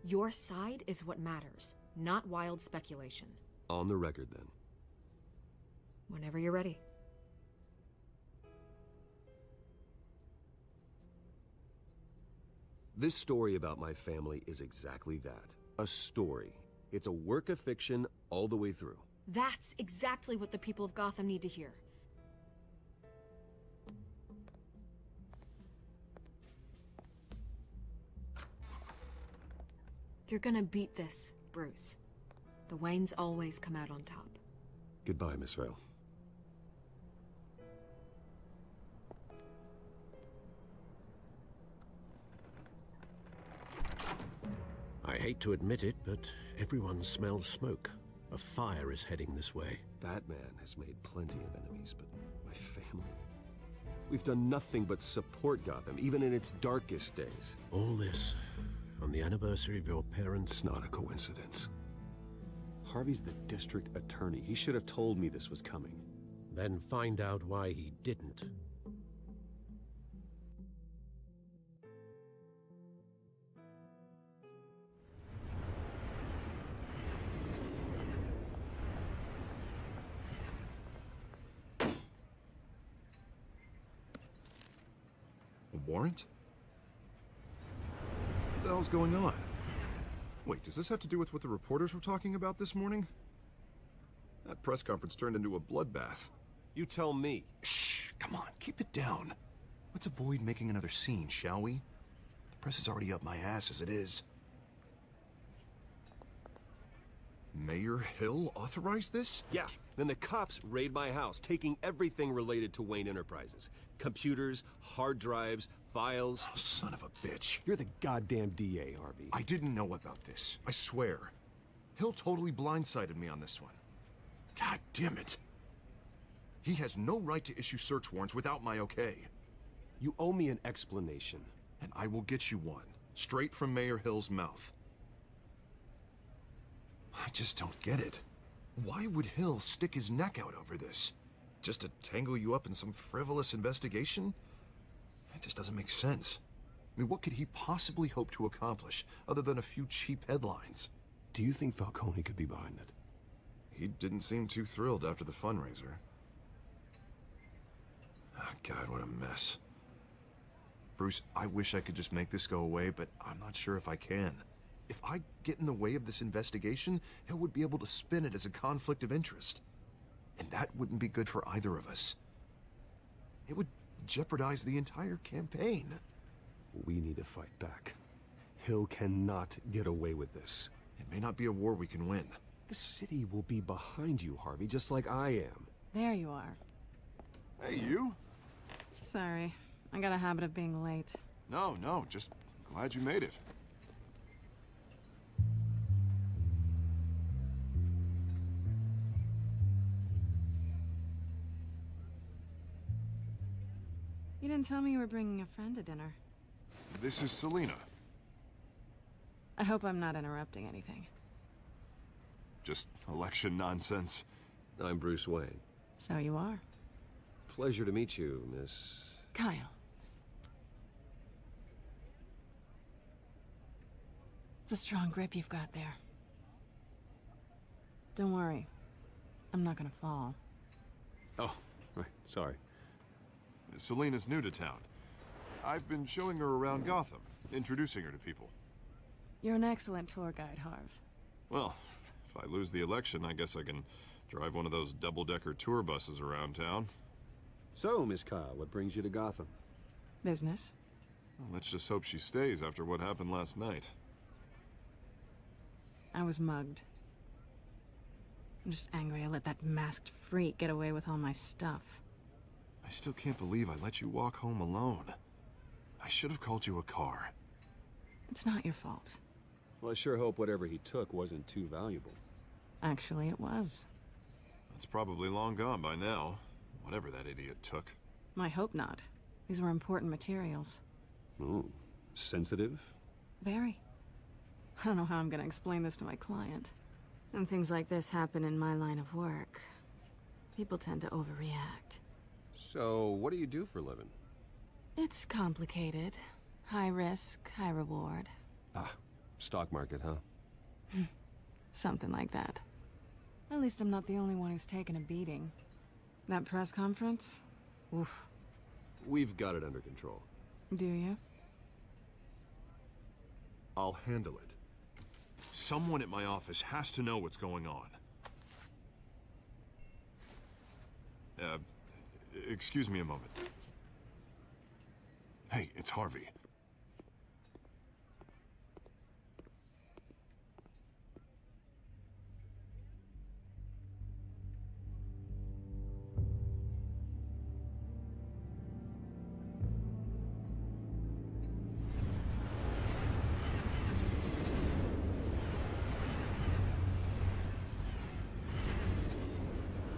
Your side is what matters, not wild speculation. On the record, then. Whenever you're ready. This story about my family is exactly that. A story. It's a work of fiction all the way through. That's exactly what the people of Gotham need to hear. You're gonna beat this, Bruce. The Waynes always come out on top. Goodbye, Miss Vale. I hate to admit it, but everyone smells smoke. A fire is heading this way. Batman has made plenty of enemies, but my family? We've done nothing but support Gotham, even in its darkest days. All this on the anniversary of your parents'... It's not a coincidence. Harvey's the district attorney. He should have told me this was coming. Then find out why he didn't. A warrant? What the hell's going on? Wait, does this have to do with what the reporters were talking about this morning? That press conference turned into a bloodbath. You tell me. Shh, come on, keep it down. Let's avoid making another scene, shall we? The press is already up my ass as it is. Mayor Hill authorized this? Yeah, then the cops raid my house, taking everything related to Wayne Enterprises. Computers, hard drives, files. Oh, son of a bitch. You're the goddamn DA, Harvey. I didn't know about this. I swear. Hill totally blindsided me on this one. God damn it. He has no right to issue search warrants without my okay. You owe me an explanation. And I will get you one, straight from Mayor Hill's mouth. I just don't get it. Why would Hill stick his neck out over this? Just to tangle you up in some frivolous investigation? It just doesn't make sense. I mean, what could he possibly hope to accomplish other than a few cheap headlines? Do you think Falcone could be behind it? He didn't seem too thrilled after the fundraiser. Oh, God, what a mess. Bruce, I wish I could just make this go away, but I'm not sure if I can. If I get in the way of this investigation, Hill would be able to spin it as a conflict of interest. And that wouldn't be good for either of us. It would jeopardize the entire campaign. We need to fight back. Hill cannot get away with this. It may not be a war we can win. The city will be behind you, Harvey, just like I am. There you are. Hey, you? Sorry. I got a habit of being late. No, just glad you made it. You didn't tell me you were bringing a friend to dinner. This is Selina. I hope I'm not interrupting anything. Just election nonsense. I'm Bruce Wayne. So you are. Pleasure to meet you, Miss... Kyle. a strong grip you've got there. Don't worry. I'm not gonna fall. Oh, right. Sorry. Selena's new to town. I've been showing her around Gotham, introducing her to people. You're an excellent tour guide, Harv. Well, if I lose the election, I guess I can drive one of those double-decker tour buses around town. So, Miss Kyle, what brings you to Gotham? Business. Well, let's just hope she stays after what happened last night. I was mugged. I'm just angry I let that masked freak get away with all my stuff. I still can't believe I let you walk home alone. I should have called you a car. It's not your fault. Well, I sure hope whatever he took wasn't too valuable. Actually, it was. It's probably long gone by now, whatever that idiot took. I hope not. These were important materials. Ooh, sensitive? Very. I don't know how I'm gonna explain this to my client. When things like this happen in my line of work, people tend to overreact. So, what do you do for a living? It's complicated. High risk, high reward. Ah, stock market, huh? Something like that. At least I'm not the only one who's taken a beating. That press conference? Oof. We've got it under control. Do you? I'll handle it. Someone at my office has to know what's going on. Excuse me a moment. Hey, it's Harvey.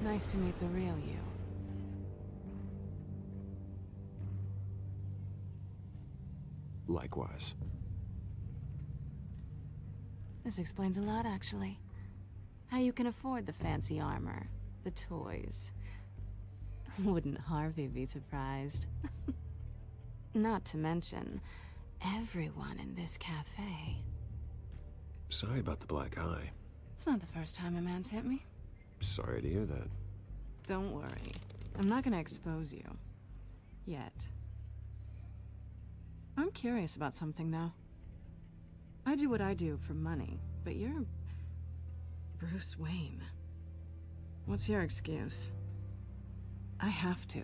Nice to meet the real you. Likewise. This explains a lot, actually. How you can afford the fancy armor, the toys. Wouldn't Harvey be surprised? Not to mention, everyone in this cafe. Sorry about the black eye. It's not the first time a man's hit me. Sorry to hear that. Don't worry. I'm not gonna expose you. Yet. I'm curious about something, though. I do what I do for money, but you're... Bruce Wayne. What's your excuse? I have to.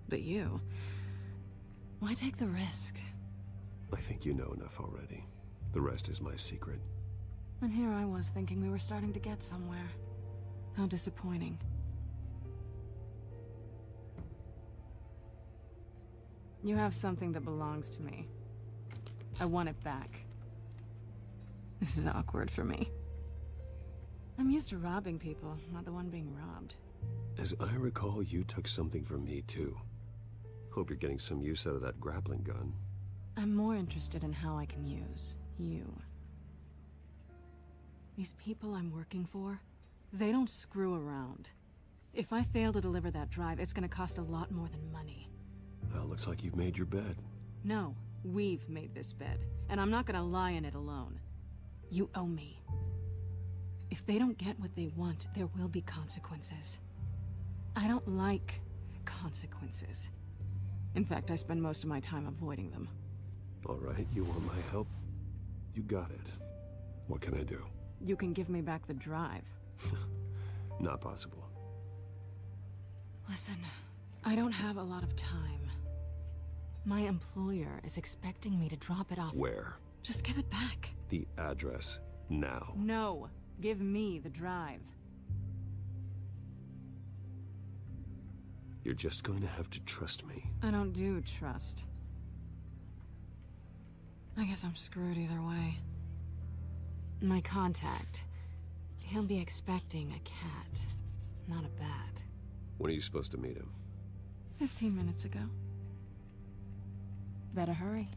But you... Why take the risk? I think you know enough already. The rest is my secret. And here I was thinking we were starting to get somewhere. How disappointing. You have something that belongs to me. I want it back. This is awkward for me. I'm used to robbing people, not the one being robbed. As I recall, you took something from me, too. Hope you're getting some use out of that grappling gun. I'm more interested in how I can use you. These people I'm working for, they don't screw around. If I fail to deliver that drive, it's gonna cost a lot more than money. Well, looks like you've made your bed. No, we've made this bed, and I'm not gonna lie in it alone. You owe me. If they don't get what they want, there will be consequences. I don't like consequences. In fact, I spend most of my time avoiding them. All right, you want my help? You got it. What can I do? You can give me back the drive. Not possible. Listen, I don't have a lot of time. My employer is expecting me to drop it off. Where? Just give it back. The address, now. No, give me the drive. You're just going to have to trust me. I don't do trust. I guess I'm screwed either way. My contact, he'll be expecting a cat, not a bat. When are you supposed to meet him? 15 minutes ago. Better hurry.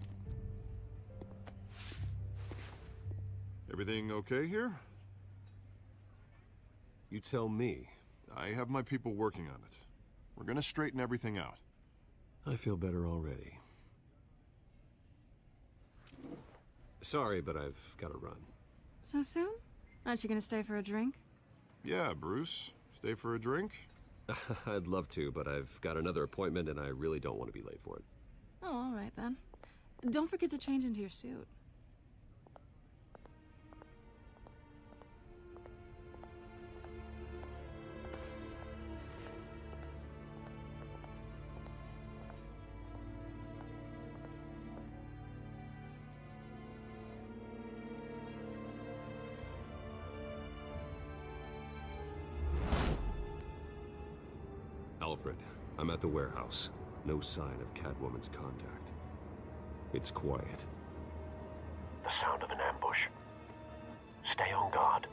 Everything okay here? You tell me. I have my people working on it. We're gonna straighten everything out. I feel better already. Sorry, but I've got to run. So soon? Aren't you gonna stay for a drink? Yeah, Bruce. Stay for a drink? I'd love to, but I've got another appointment and I really don't want to be late for it. Oh, all right then. Don't forget to change into your suit. Alfred, I'm at the warehouse. No sign of Catwoman's contact. It's quiet. The sound of an ambush. Stay on guard.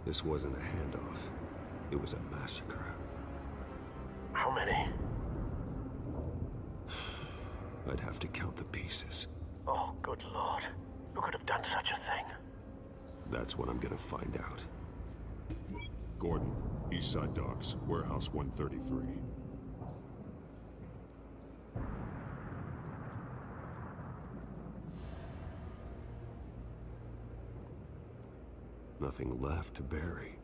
This wasn't a handoff. It was a massacre. How many? I'd have to count the pieces. Oh, good lord. Who could have done such a thing? That's what I'm gonna find out. Gordon, Eastside Docks, Warehouse 133. Nothing left to bury.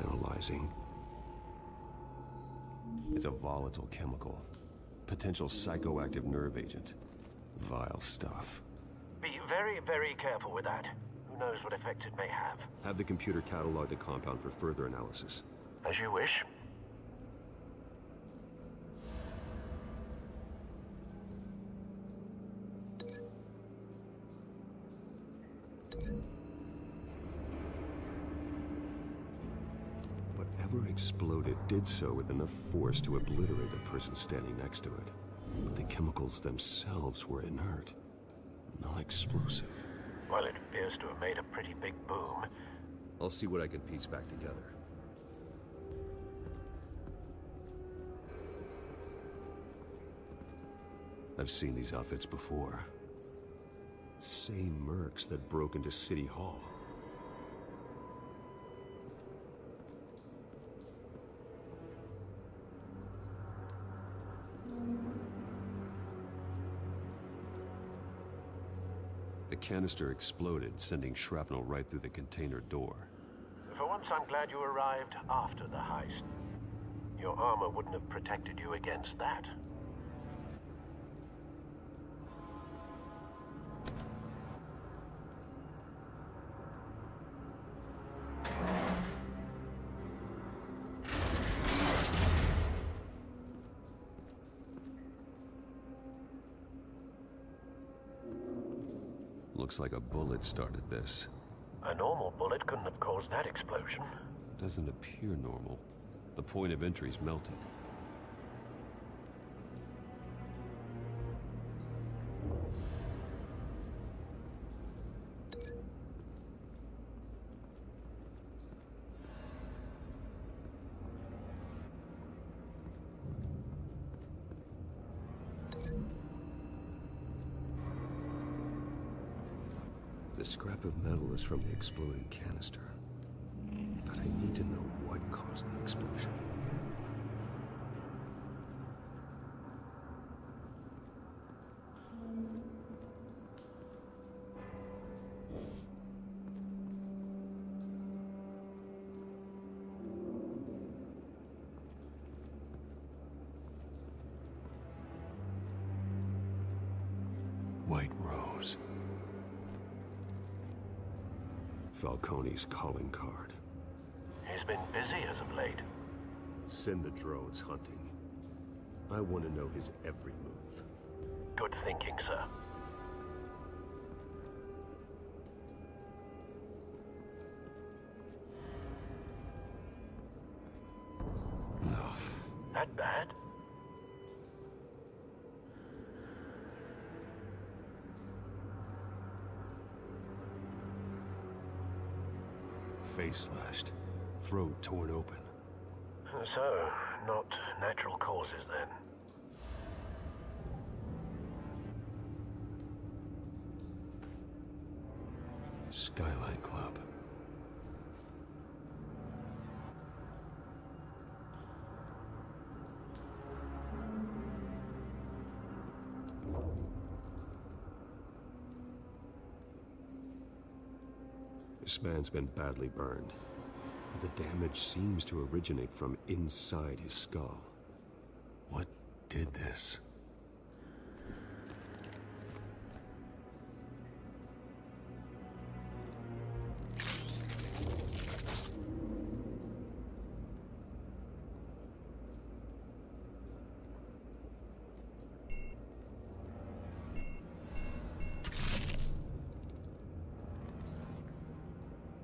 Analyzing. It's a volatile chemical. Potential psychoactive nerve agent. Vile stuff. Be very, very careful with that. Who knows what effect it may have. Have the computer catalog the compound for further analysis. As you wish. Whatever exploded did so with enough force to obliterate the person standing next to it. But the chemicals themselves were inert, non-explosive. Well, it appears to have made a pretty big boom. I'll see what I can piece back together. I've seen these outfits before. Same mercs that broke into City Hall. The canister exploded, sending shrapnel right through the container door. For once, I'm glad you arrived after the heist. Your armor wouldn't have protected you against that. Looks like a bullet started this. A normal bullet couldn't have caused that explosion. Doesn't appear normal. The point of entry's melted. The scrap of metal is from the exploding canister. But I need to know what caused the explosion. White Rose. Falcone's calling card. He's been busy as of late. Send the drones hunting. I want to know his every move. Good thinking, sir. No. That bad? face slashed, throat torn open. So, not natural causes then? Skyline Club. This man's been badly burned. The damage seems to originate from inside his skull. What did this?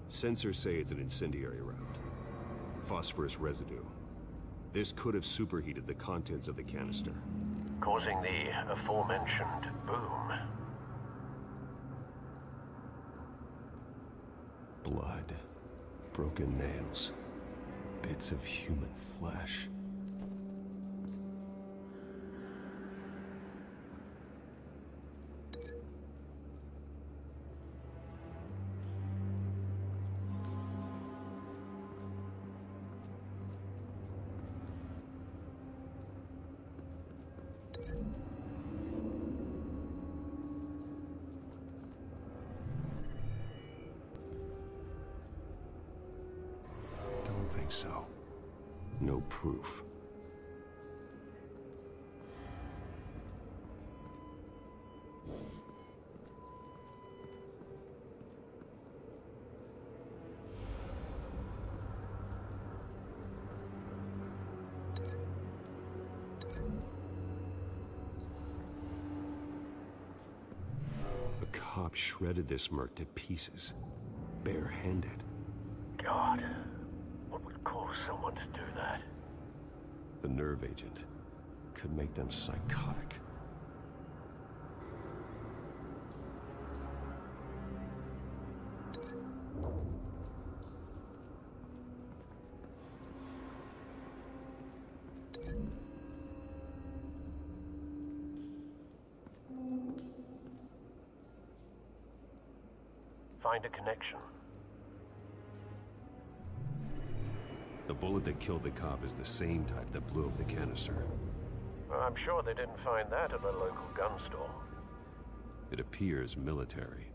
Sensors say it's an incendiary round. Phosphorus residue. This could have superheated the contents of the canister, causing the aforementioned boom. Blood. Broken nails. Bits of human flesh. Don't think so. No proof. A cop shredded this merc to pieces, barehanded. God, what would cause someone to do that? The nerve agent could make them psychotic. Find a connection. The bullet that killed the cop is the same type that blew up the canister. I'm sure they didn't find that at the local gun store. It appears military.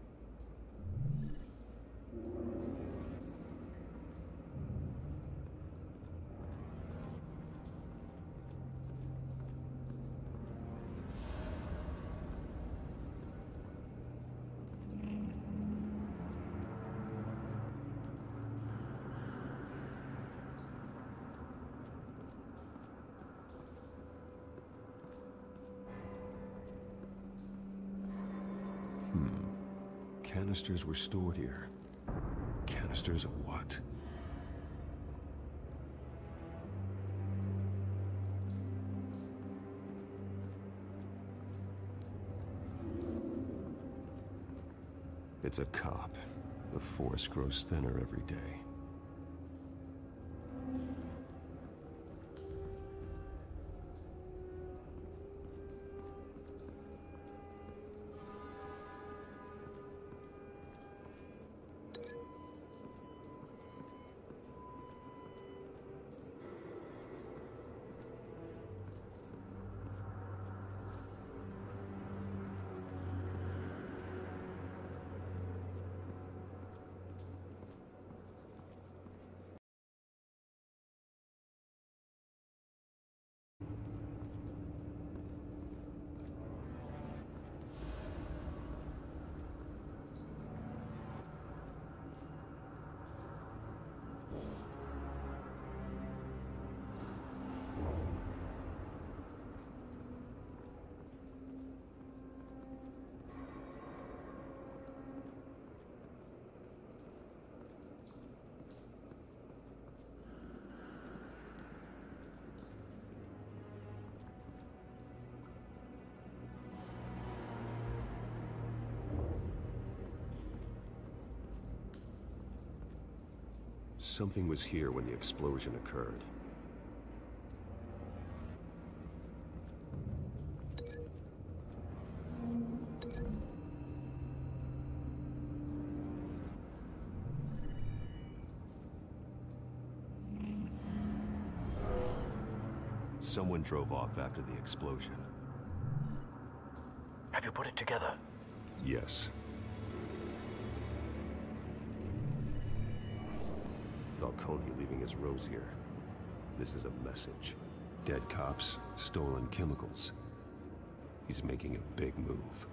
Canisters were stored here. Canisters of what? It's a cop. The force grows thinner every day. Something was here when the explosion occurred. Someone drove off after the explosion. Have you put it together? Yes. Falcone leaving his rose here. This is a message. Dead cops, stolen chemicals. He's making a big move.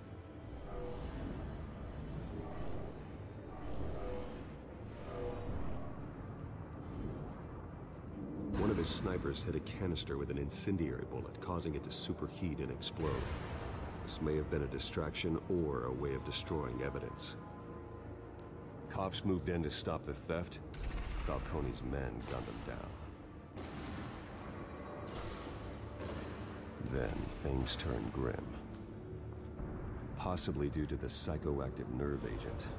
One of his snipers hit a canister with an incendiary bullet, causing it to superheat and explode. This may have been a distraction or a way of destroying evidence. Cops moved in to stop the theft. Falcone's men gunned him down. Then things turned grim. Possibly due to the psychoactive nerve agent.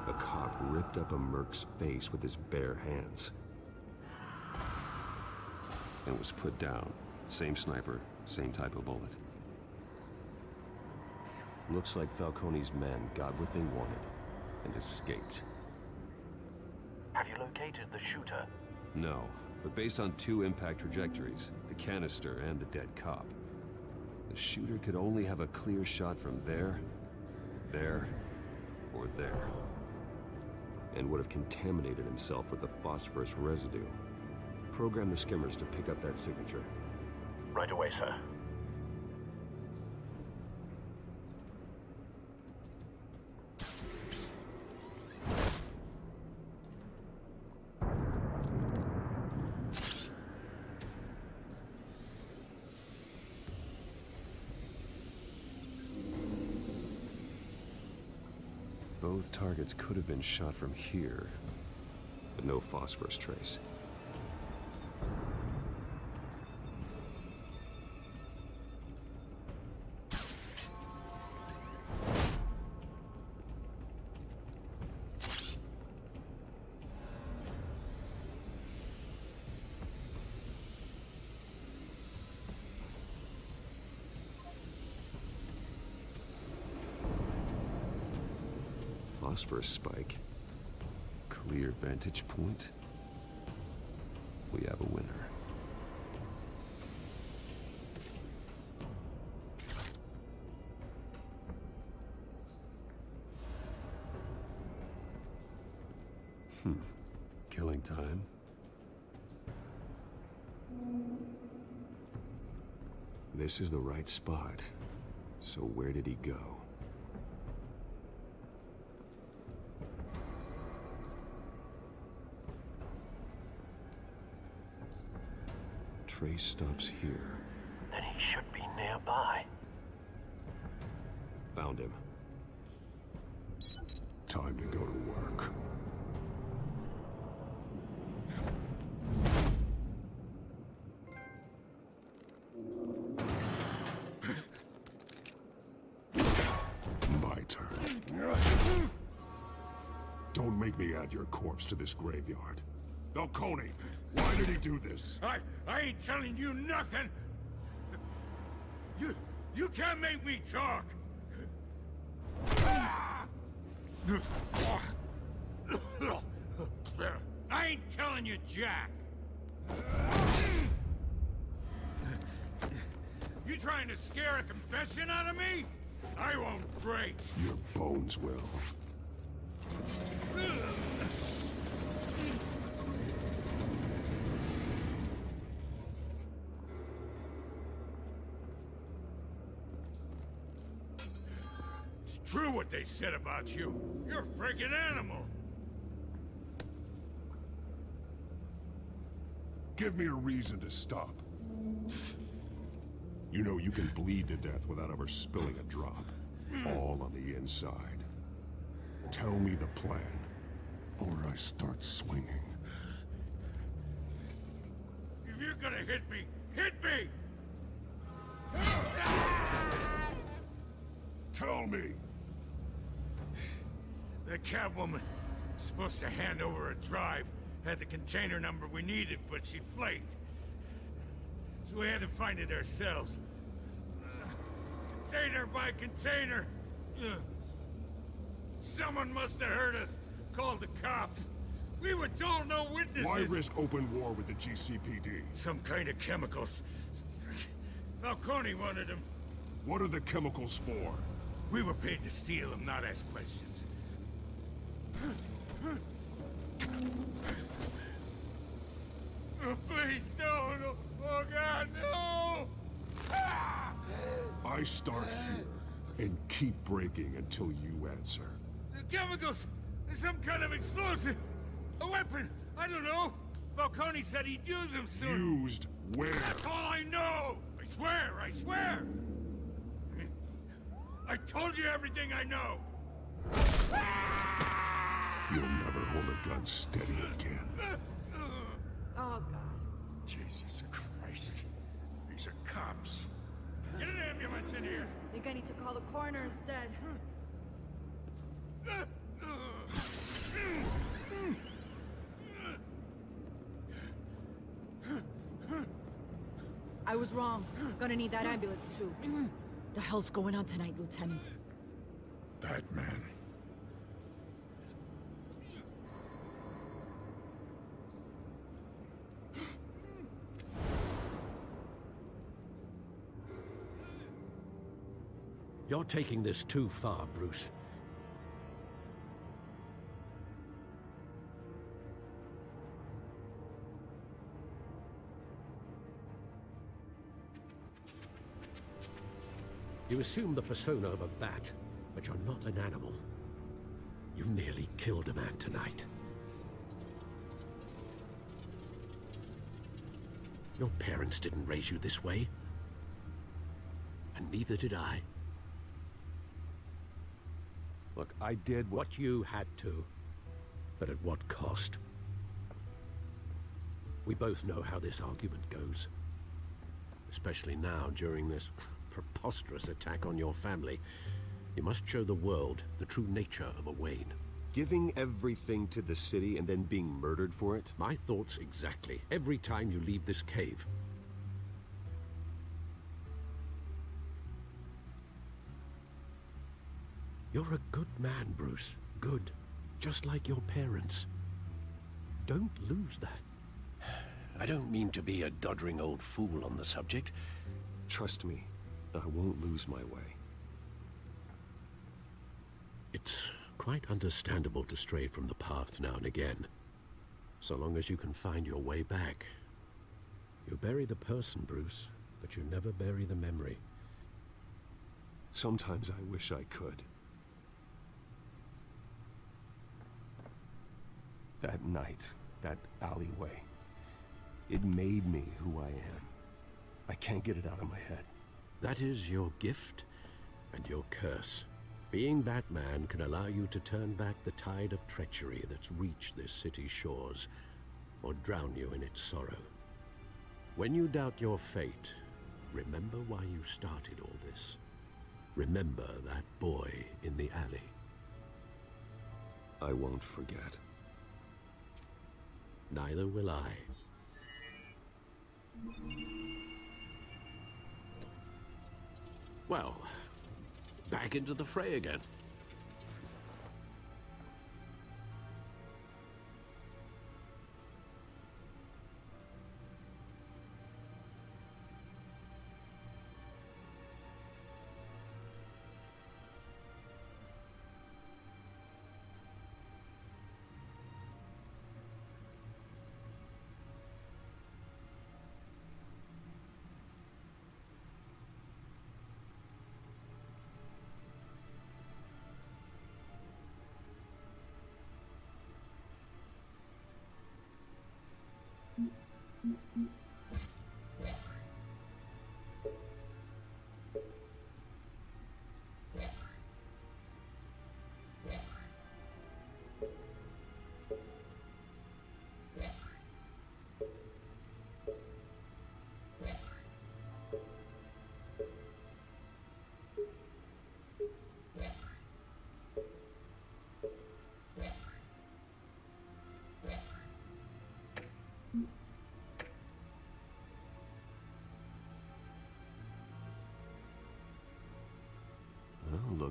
A cop ripped up a merc's face with his bare hands. And was put down. Same sniper, same type of bullet. Looks like Falcone's men got what they wanted and escaped. Have you located the shooter? No, but based on two impact trajectories, the canister and the dead cop, the shooter could only have a clear shot from there, or there. And would have contaminated himself with the phosphorus residue. Program the skimmers to pick up that signature. Right away, sir. Both targets could have been shot from here, but no phosphorus trace. Phosphorus spike. Clear vantage point. We have a winner. Killing time. This is the right spot. So where did he go? Trace stops here. Then he should be nearby. Found him. Time to go to work. My turn. Don't make me add your corpse to this graveyard. Falcone, why did he do this? I ain't telling you nothing! You can't make me talk! I ain't telling you jack! You trying to scare a confession out of me? I won't break! Your bones will. True what they said about you. You're a freaking animal. Give me a reason to stop. You know you can bleed to death without ever spilling a drop. All on the inside. Tell me the plan, or I start swinging. If you're gonna hit me, hit me! Tell me! The Catwoman is supposed to hand over a drive Had the container number we needed, but she flaked. So we had to find it ourselves. Container by container. Someone must have heard us. Called the cops. We were told no witnesses. Why risk open war with the GCPD? Some kind of chemicals. Falcone wanted them. What are the chemicals for? We were paid to steal them, not ask questions. Oh, please, no, no. Oh, God, no! I start here and keep breaking until you answer. The chemicals! Some kind of explosive! A weapon! I don't know! Falcone said he'd use them soon! Used where? That's all I know! I swear, I swear! I told you everything I know! You'll never hold a gun steady again. Oh, God. Jesus Christ. These are cops. Get an ambulance in here! I think I need to call the coroner instead. I was wrong. Gonna need that ambulance, too. The hell's going on tonight, Lieutenant? Batman. You're taking this too far, Bruce. You assume the persona of a bat, but you're not an animal. You nearly killed a man tonight. Your parents didn't raise you this way. And neither did I. Look, I did what you had to, but at what cost? We both know how this argument goes. Especially now, during this preposterous attack on your family. You must show the world the true nature of a Wayne. Giving everything to the city and then being murdered for it? My thoughts exactly. Every time you leave this cave. You're a good man, Bruce. Good. Just like your parents. Don't lose that. I don't mean to be a doddering old fool on the subject. Trust me, I won't lose my way. It's quite understandable to stray from the path now and again. So long as you can find your way back. You bury the person, Bruce, but you never bury the memory. Sometimes I wish I could. That night, that alleyway, it made me who I am. I can't get it out of my head. That is your gift and your curse. Being Batman can allow you to turn back the tide of treachery that's reached this city's shores, or drown you in its sorrow. When you doubt your fate, remember why you started all this. Remember that boy in the alley. I won't forget. Neither will I. Well, back into the fray again.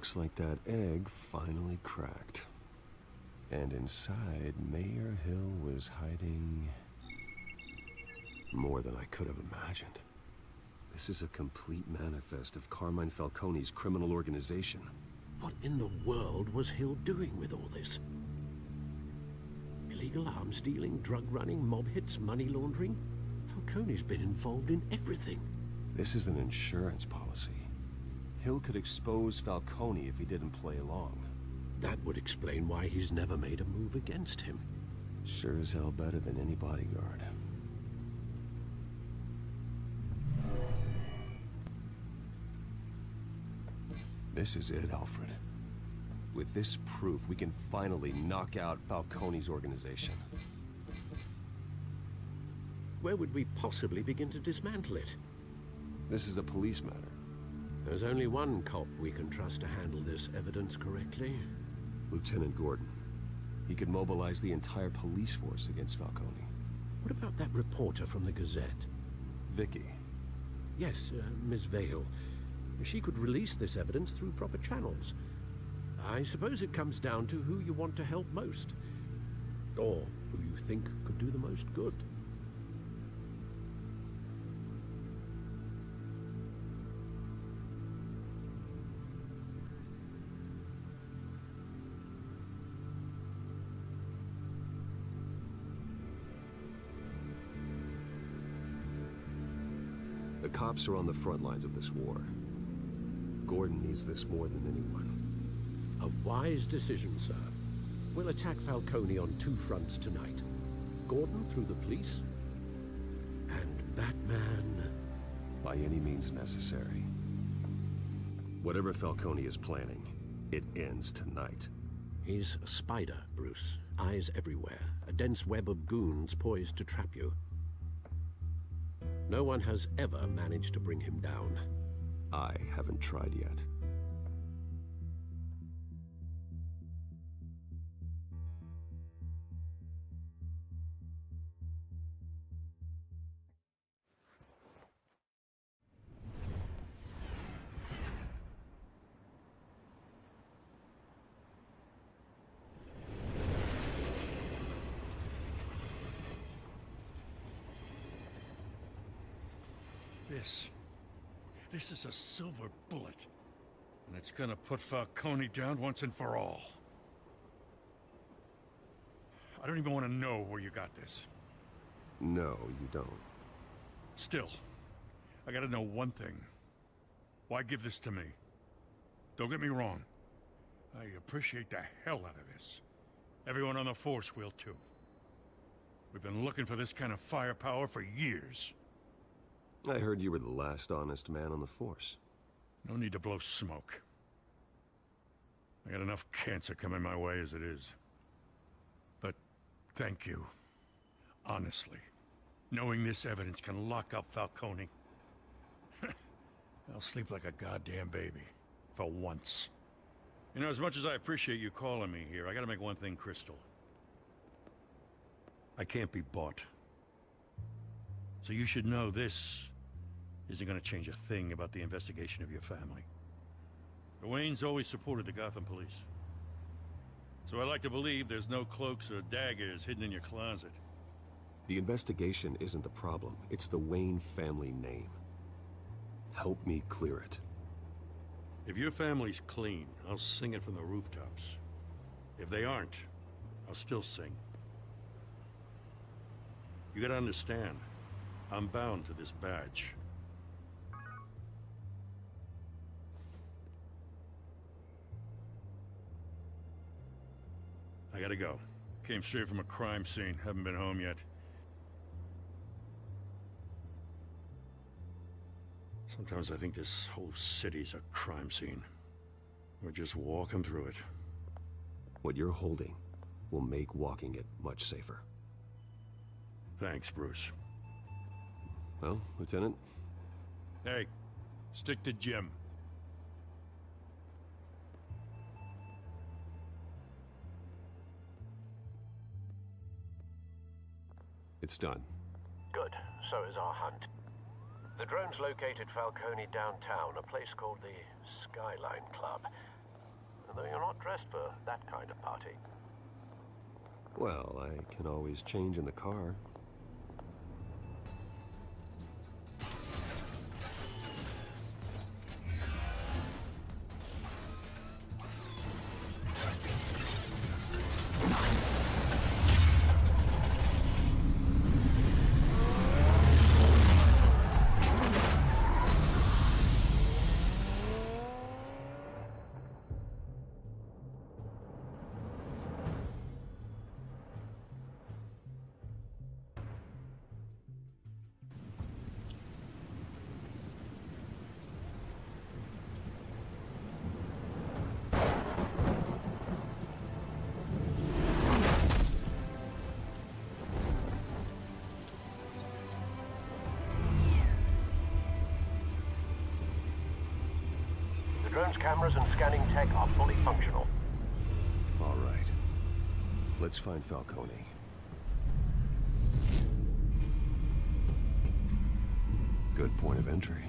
Looks like that egg finally cracked. And inside, Mayor Hill was hiding more than I could have imagined. This is a complete manifest of Carmine Falcone's criminal organization. What in the world was Hill doing with all this? Illegal arms dealing, drug running, mob hits, money laundering? Falcone's been involved in everything. This is an insurance policy. Hill could expose Falcone if he didn't play along. That would explain why he's never made a move against him. Sure as hell better than any bodyguard. This is it, Alfred. With this proof, we can finally knock out Falcone's organization. Where would we possibly begin to dismantle it? This is a police matter. There's only one cop we can trust to handle this evidence correctly. Lieutenant Gordon. He could mobilize the entire police force against Falcone. What about that reporter from the Gazette? Vicky. Yes, Miss Vale. She could release this evidence through proper channels. I suppose it comes down to who you want to help most. Or who you think could do the most good. The cops are on the front lines of this war. Gordon needs this more than anyone. A wise decision, sir. We'll attack Falcone on two fronts tonight. Gordon through the police, and Batman... by any means necessary. Whatever Falcone is planning, it ends tonight. He's a spider, Bruce. Eyes everywhere. A dense web of goons poised to trap you. No one has ever managed to bring him down. I haven't tried yet. This is a silver bullet. And it's gonna put Falcone down once and for all. I don't even want to know where you got this. No, you don't. Still, I gotta know one thing. Why give this to me? Don't get me wrong. I appreciate the hell out of this. Everyone on the force will too. We've been looking for this kind of firepower for years. I heard you were the last honest man on the force. No need to blow smoke. I got enough cancer coming my way as it is. But thank you. Honestly. Knowing this evidence can lock up Falcone. I'll sleep like a goddamn baby. For once. You know, as much as I appreciate you calling me here, I gotta make one thing crystal. I can't be bought. So you should know this isn't gonna change a thing about the investigation of your family. The Waynes always supported the Gotham police. So I like to believe there's no cloaks or daggers hidden in your closet. The investigation isn't the problem. It's the Wayne family name. Help me clear it. If your family's clean, I'll sing it from the rooftops. If they aren't, I'll still sing. You gotta understand, I'm bound to this badge. I gotta go. Came straight from a crime scene. Haven't been home yet. Sometimes I think this whole city's a crime scene. We're just walking through it. What you're holding will make walking it much safer. Thanks, Bruce. Well, Lieutenant? Hey, stick to Jim. It's done. Good. So is our hunt. The drones located Falcone downtown, a place called the Skyline Club. though you're not dressed for that kind of party. Well, I can always change in the car. The drone's cameras and scanning tech are fully functional. All right. Let's find Falcone. Good point of entry.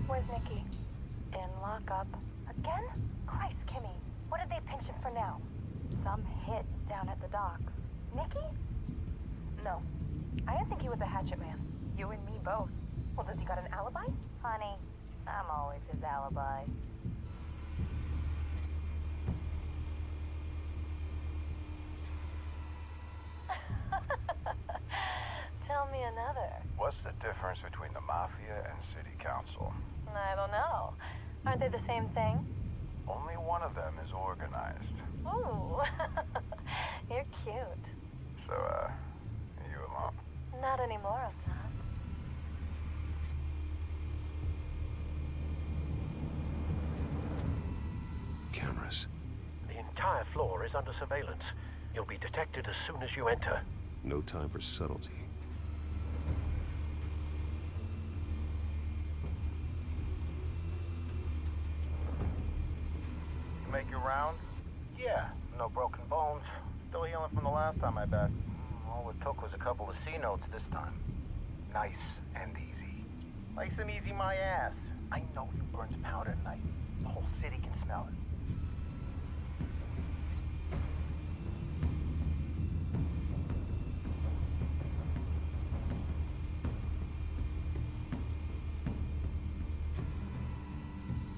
Where's Nikki? In lockup. Again? Christ, Kimmy. What did they pinch him for now? Some hit down at the docks. Nikki? No. I didn't think he was a hatchet man. You and me both. Well, does he got an alibi? Honey, I'm always his alibi. Tell me another. What's the difference between the Mafia and City Council? I don't know. Aren't they the same thing? Only one of them is organized. Ooh. You're cute. So, you alone? Not anymore, I'm not. Cameras. The entire floor is under surveillance. You'll be detected as soon as you enter. No time for subtlety. You make your round? Yeah, no broken bones. Still healing from the last time, I bet. All it took was a couple of C notes this time. Nice and easy. Nice and easy, my ass. I know he burns powder at night. The whole city can smell it.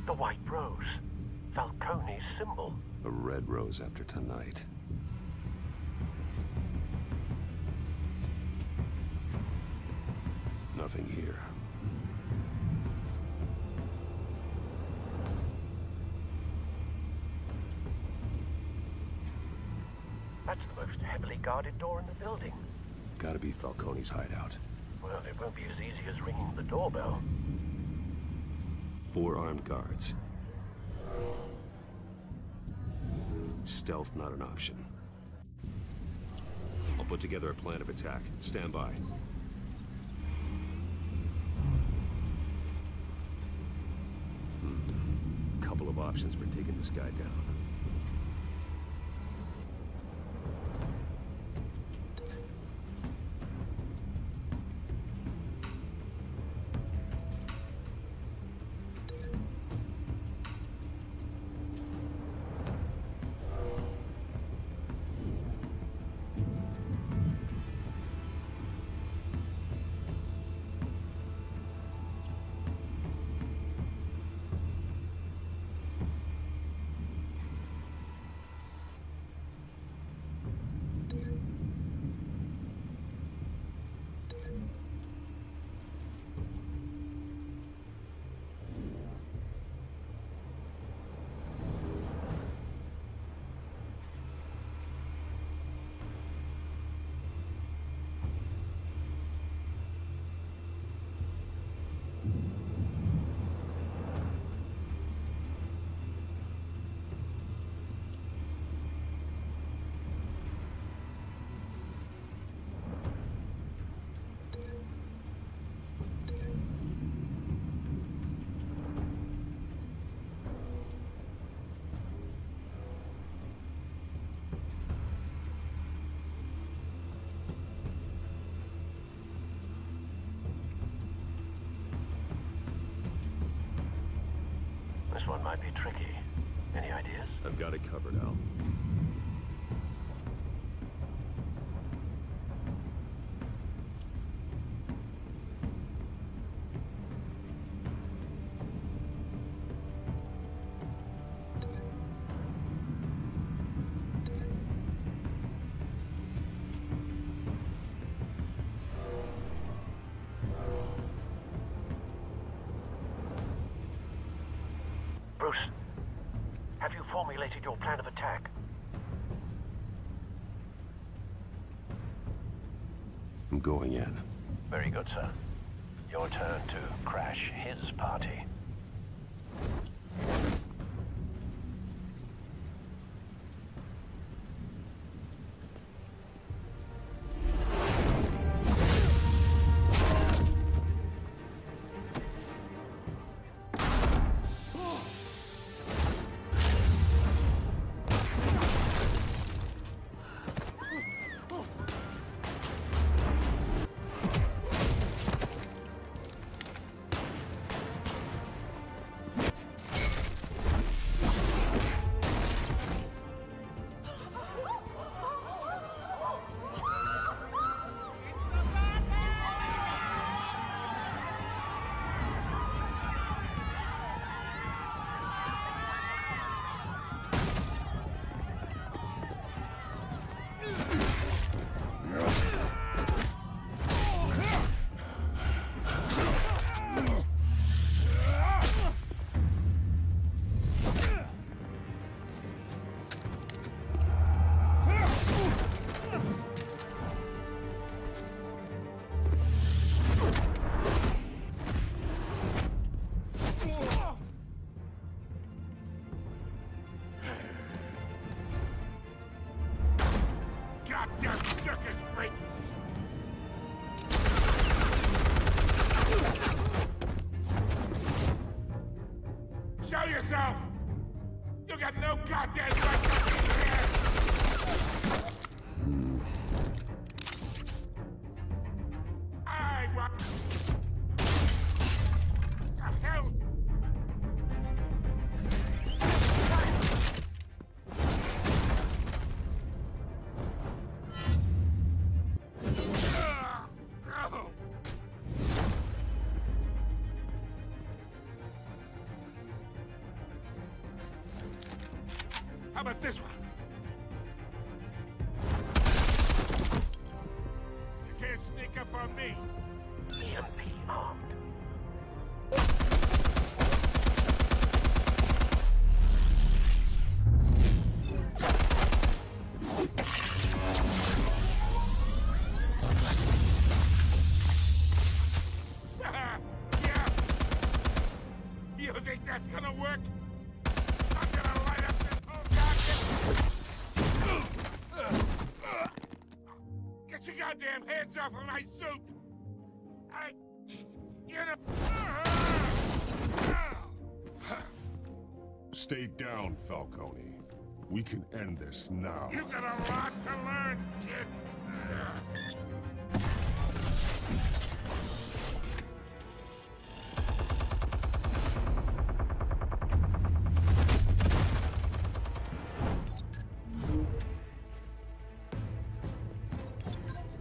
The White Rose. Falcone's symbol. A red rose after tonight. Nothing here. That's the most heavily guarded door in the building. Gotta be Falcone's hideout. Well, it won't be as easy as ringing the doorbell. 4 armed guards. Stealth not an option. I'll put together a plan of attack. Stand by. Couple of options for taking this guy down. This one might be tricky. Any ideas? I've got it covered, Al. Bruce, have you formulated your plan of attack? I'm going in. Very good, sir. Your turn to crash his party. Goddamn circus freak! Show yourself! You got no goddamn right to be here! I want... The hell? How about this one? You can't sneak up on me. EMP armed. Yeah. You think that's gonna work? I'm gonna light up this whole goddamn... Get your goddamn hands off of my suit! Stay down, Falcone. We can end this now. You got a lot to learn, kid.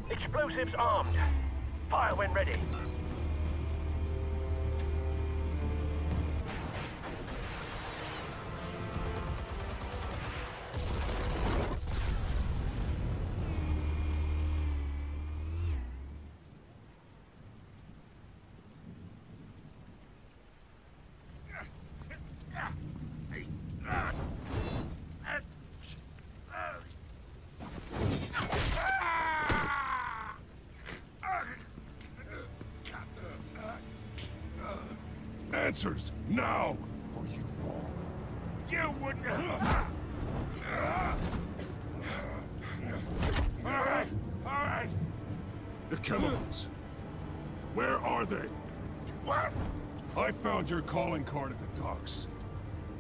Explosives armed. Fire when ready. answers, now, or you fall. You wouldn't... All right. The chemicals. Where are they? What? I found your calling card at the docks.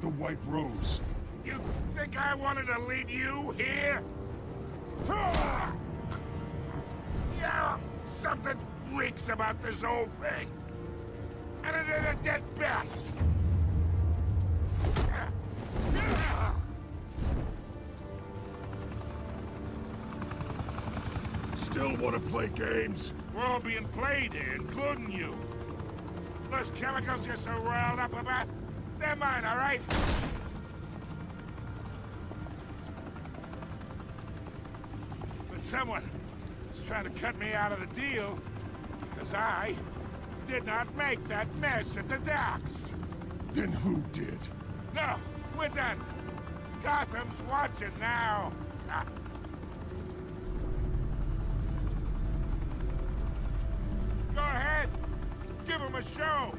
The White Rose. You think I wanted to lead you here? Yeah, something reeks about this whole thing. And it is a dead bat. Still want to play games? We're all being played here, including you. Those chemicals you're so riled up about, they're mine, all right? But someone is trying to cut me out of the deal because I did not make that mess at the docks. Then who did? No, we're done. Gotham's watching now. Go ahead. Give him a show.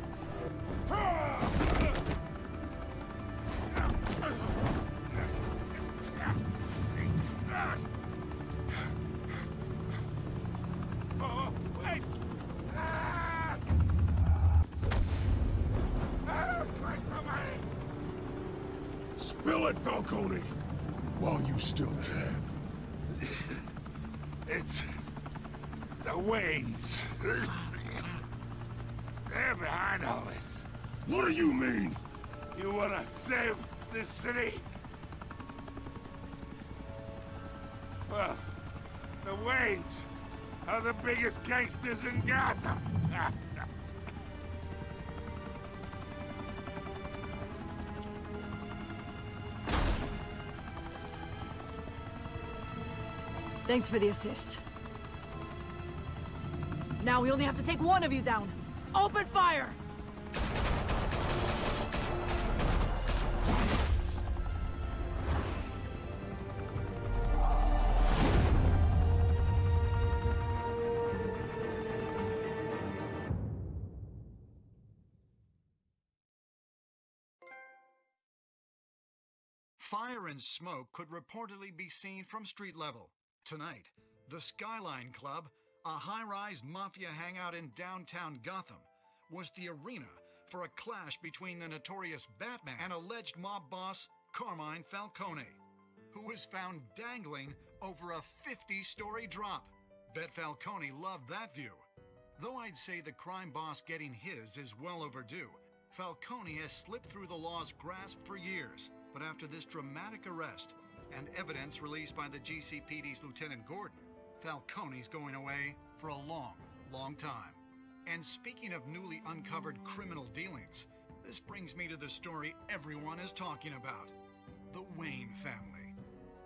Oh, wait. Christ almighty. Spill it, Falcone, while you still can. It's the Waynes. They're behind all this. What do you mean? You wanna save this city? Well, the Waynes are the biggest gangsters in Gotham. Thanks for the assist. Now we only have to take one of you down. Open fire! Fire and smoke could reportedly be seen from street level. Tonight, the Skyline Club, a high-rise mafia hangout in downtown Gotham, was the arena for a clash between the notorious Batman and alleged mob boss Carmine Falcone, who was found dangling over a 50-story drop. Bet Falcone loved that view. Though I'd say the crime boss getting his is well overdue, Falcone has slipped through the law's grasp for years. But after this dramatic arrest and evidence released by the GCPD's Lieutenant Gordon, Falcone's going away for a long, long time. And speaking of newly uncovered criminal dealings, this brings me to the story everyone is talking about. The Wayne family.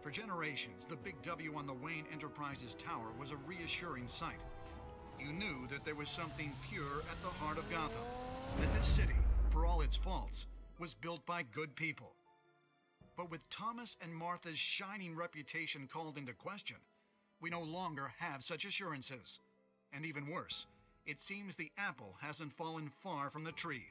For generations, the big W on the Wayne Enterprises Tower was a reassuring sight. You knew that there was something pure at the heart of Gotham. That this city, for all its faults, was built by good people. But with Thomas and Martha's shining reputation called into question, we no longer have such assurances. And even worse, it seems the apple hasn't fallen far from the tree.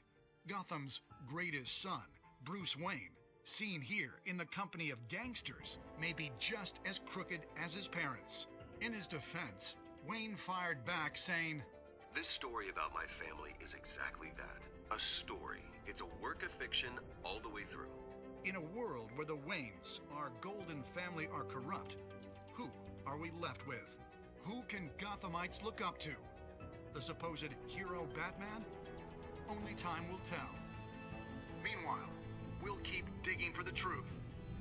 Gotham's greatest son, Bruce Wayne, seen here in the company of gangsters, may be just as crooked as his parents. In his defense, Wayne fired back saying, "This story about my family is exactly that. A story. It's a work of fiction all the way through." In a world where the Waynes, our golden family, are corrupt, who are we left with? Who can Gothamites look up to? The supposed hero Batman? Only time will tell. Meanwhile, we'll keep digging for the truth.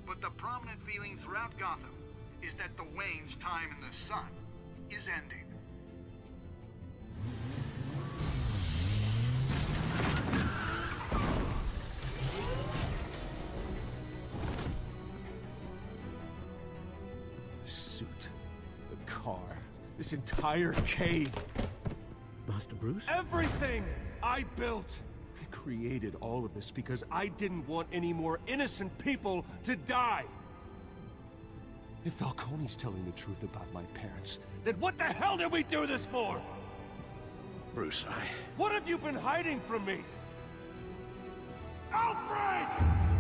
But the prominent feeling throughout Gotham is that the Waynes' time in the sun is ending. This entire cave. Master Bruce? Everything I built. I created all of this because I didn't want any more innocent people to die. If Falcone's telling the truth about my parents, then what the hell did we do this for? Bruce, What have you been hiding from me? Alfred!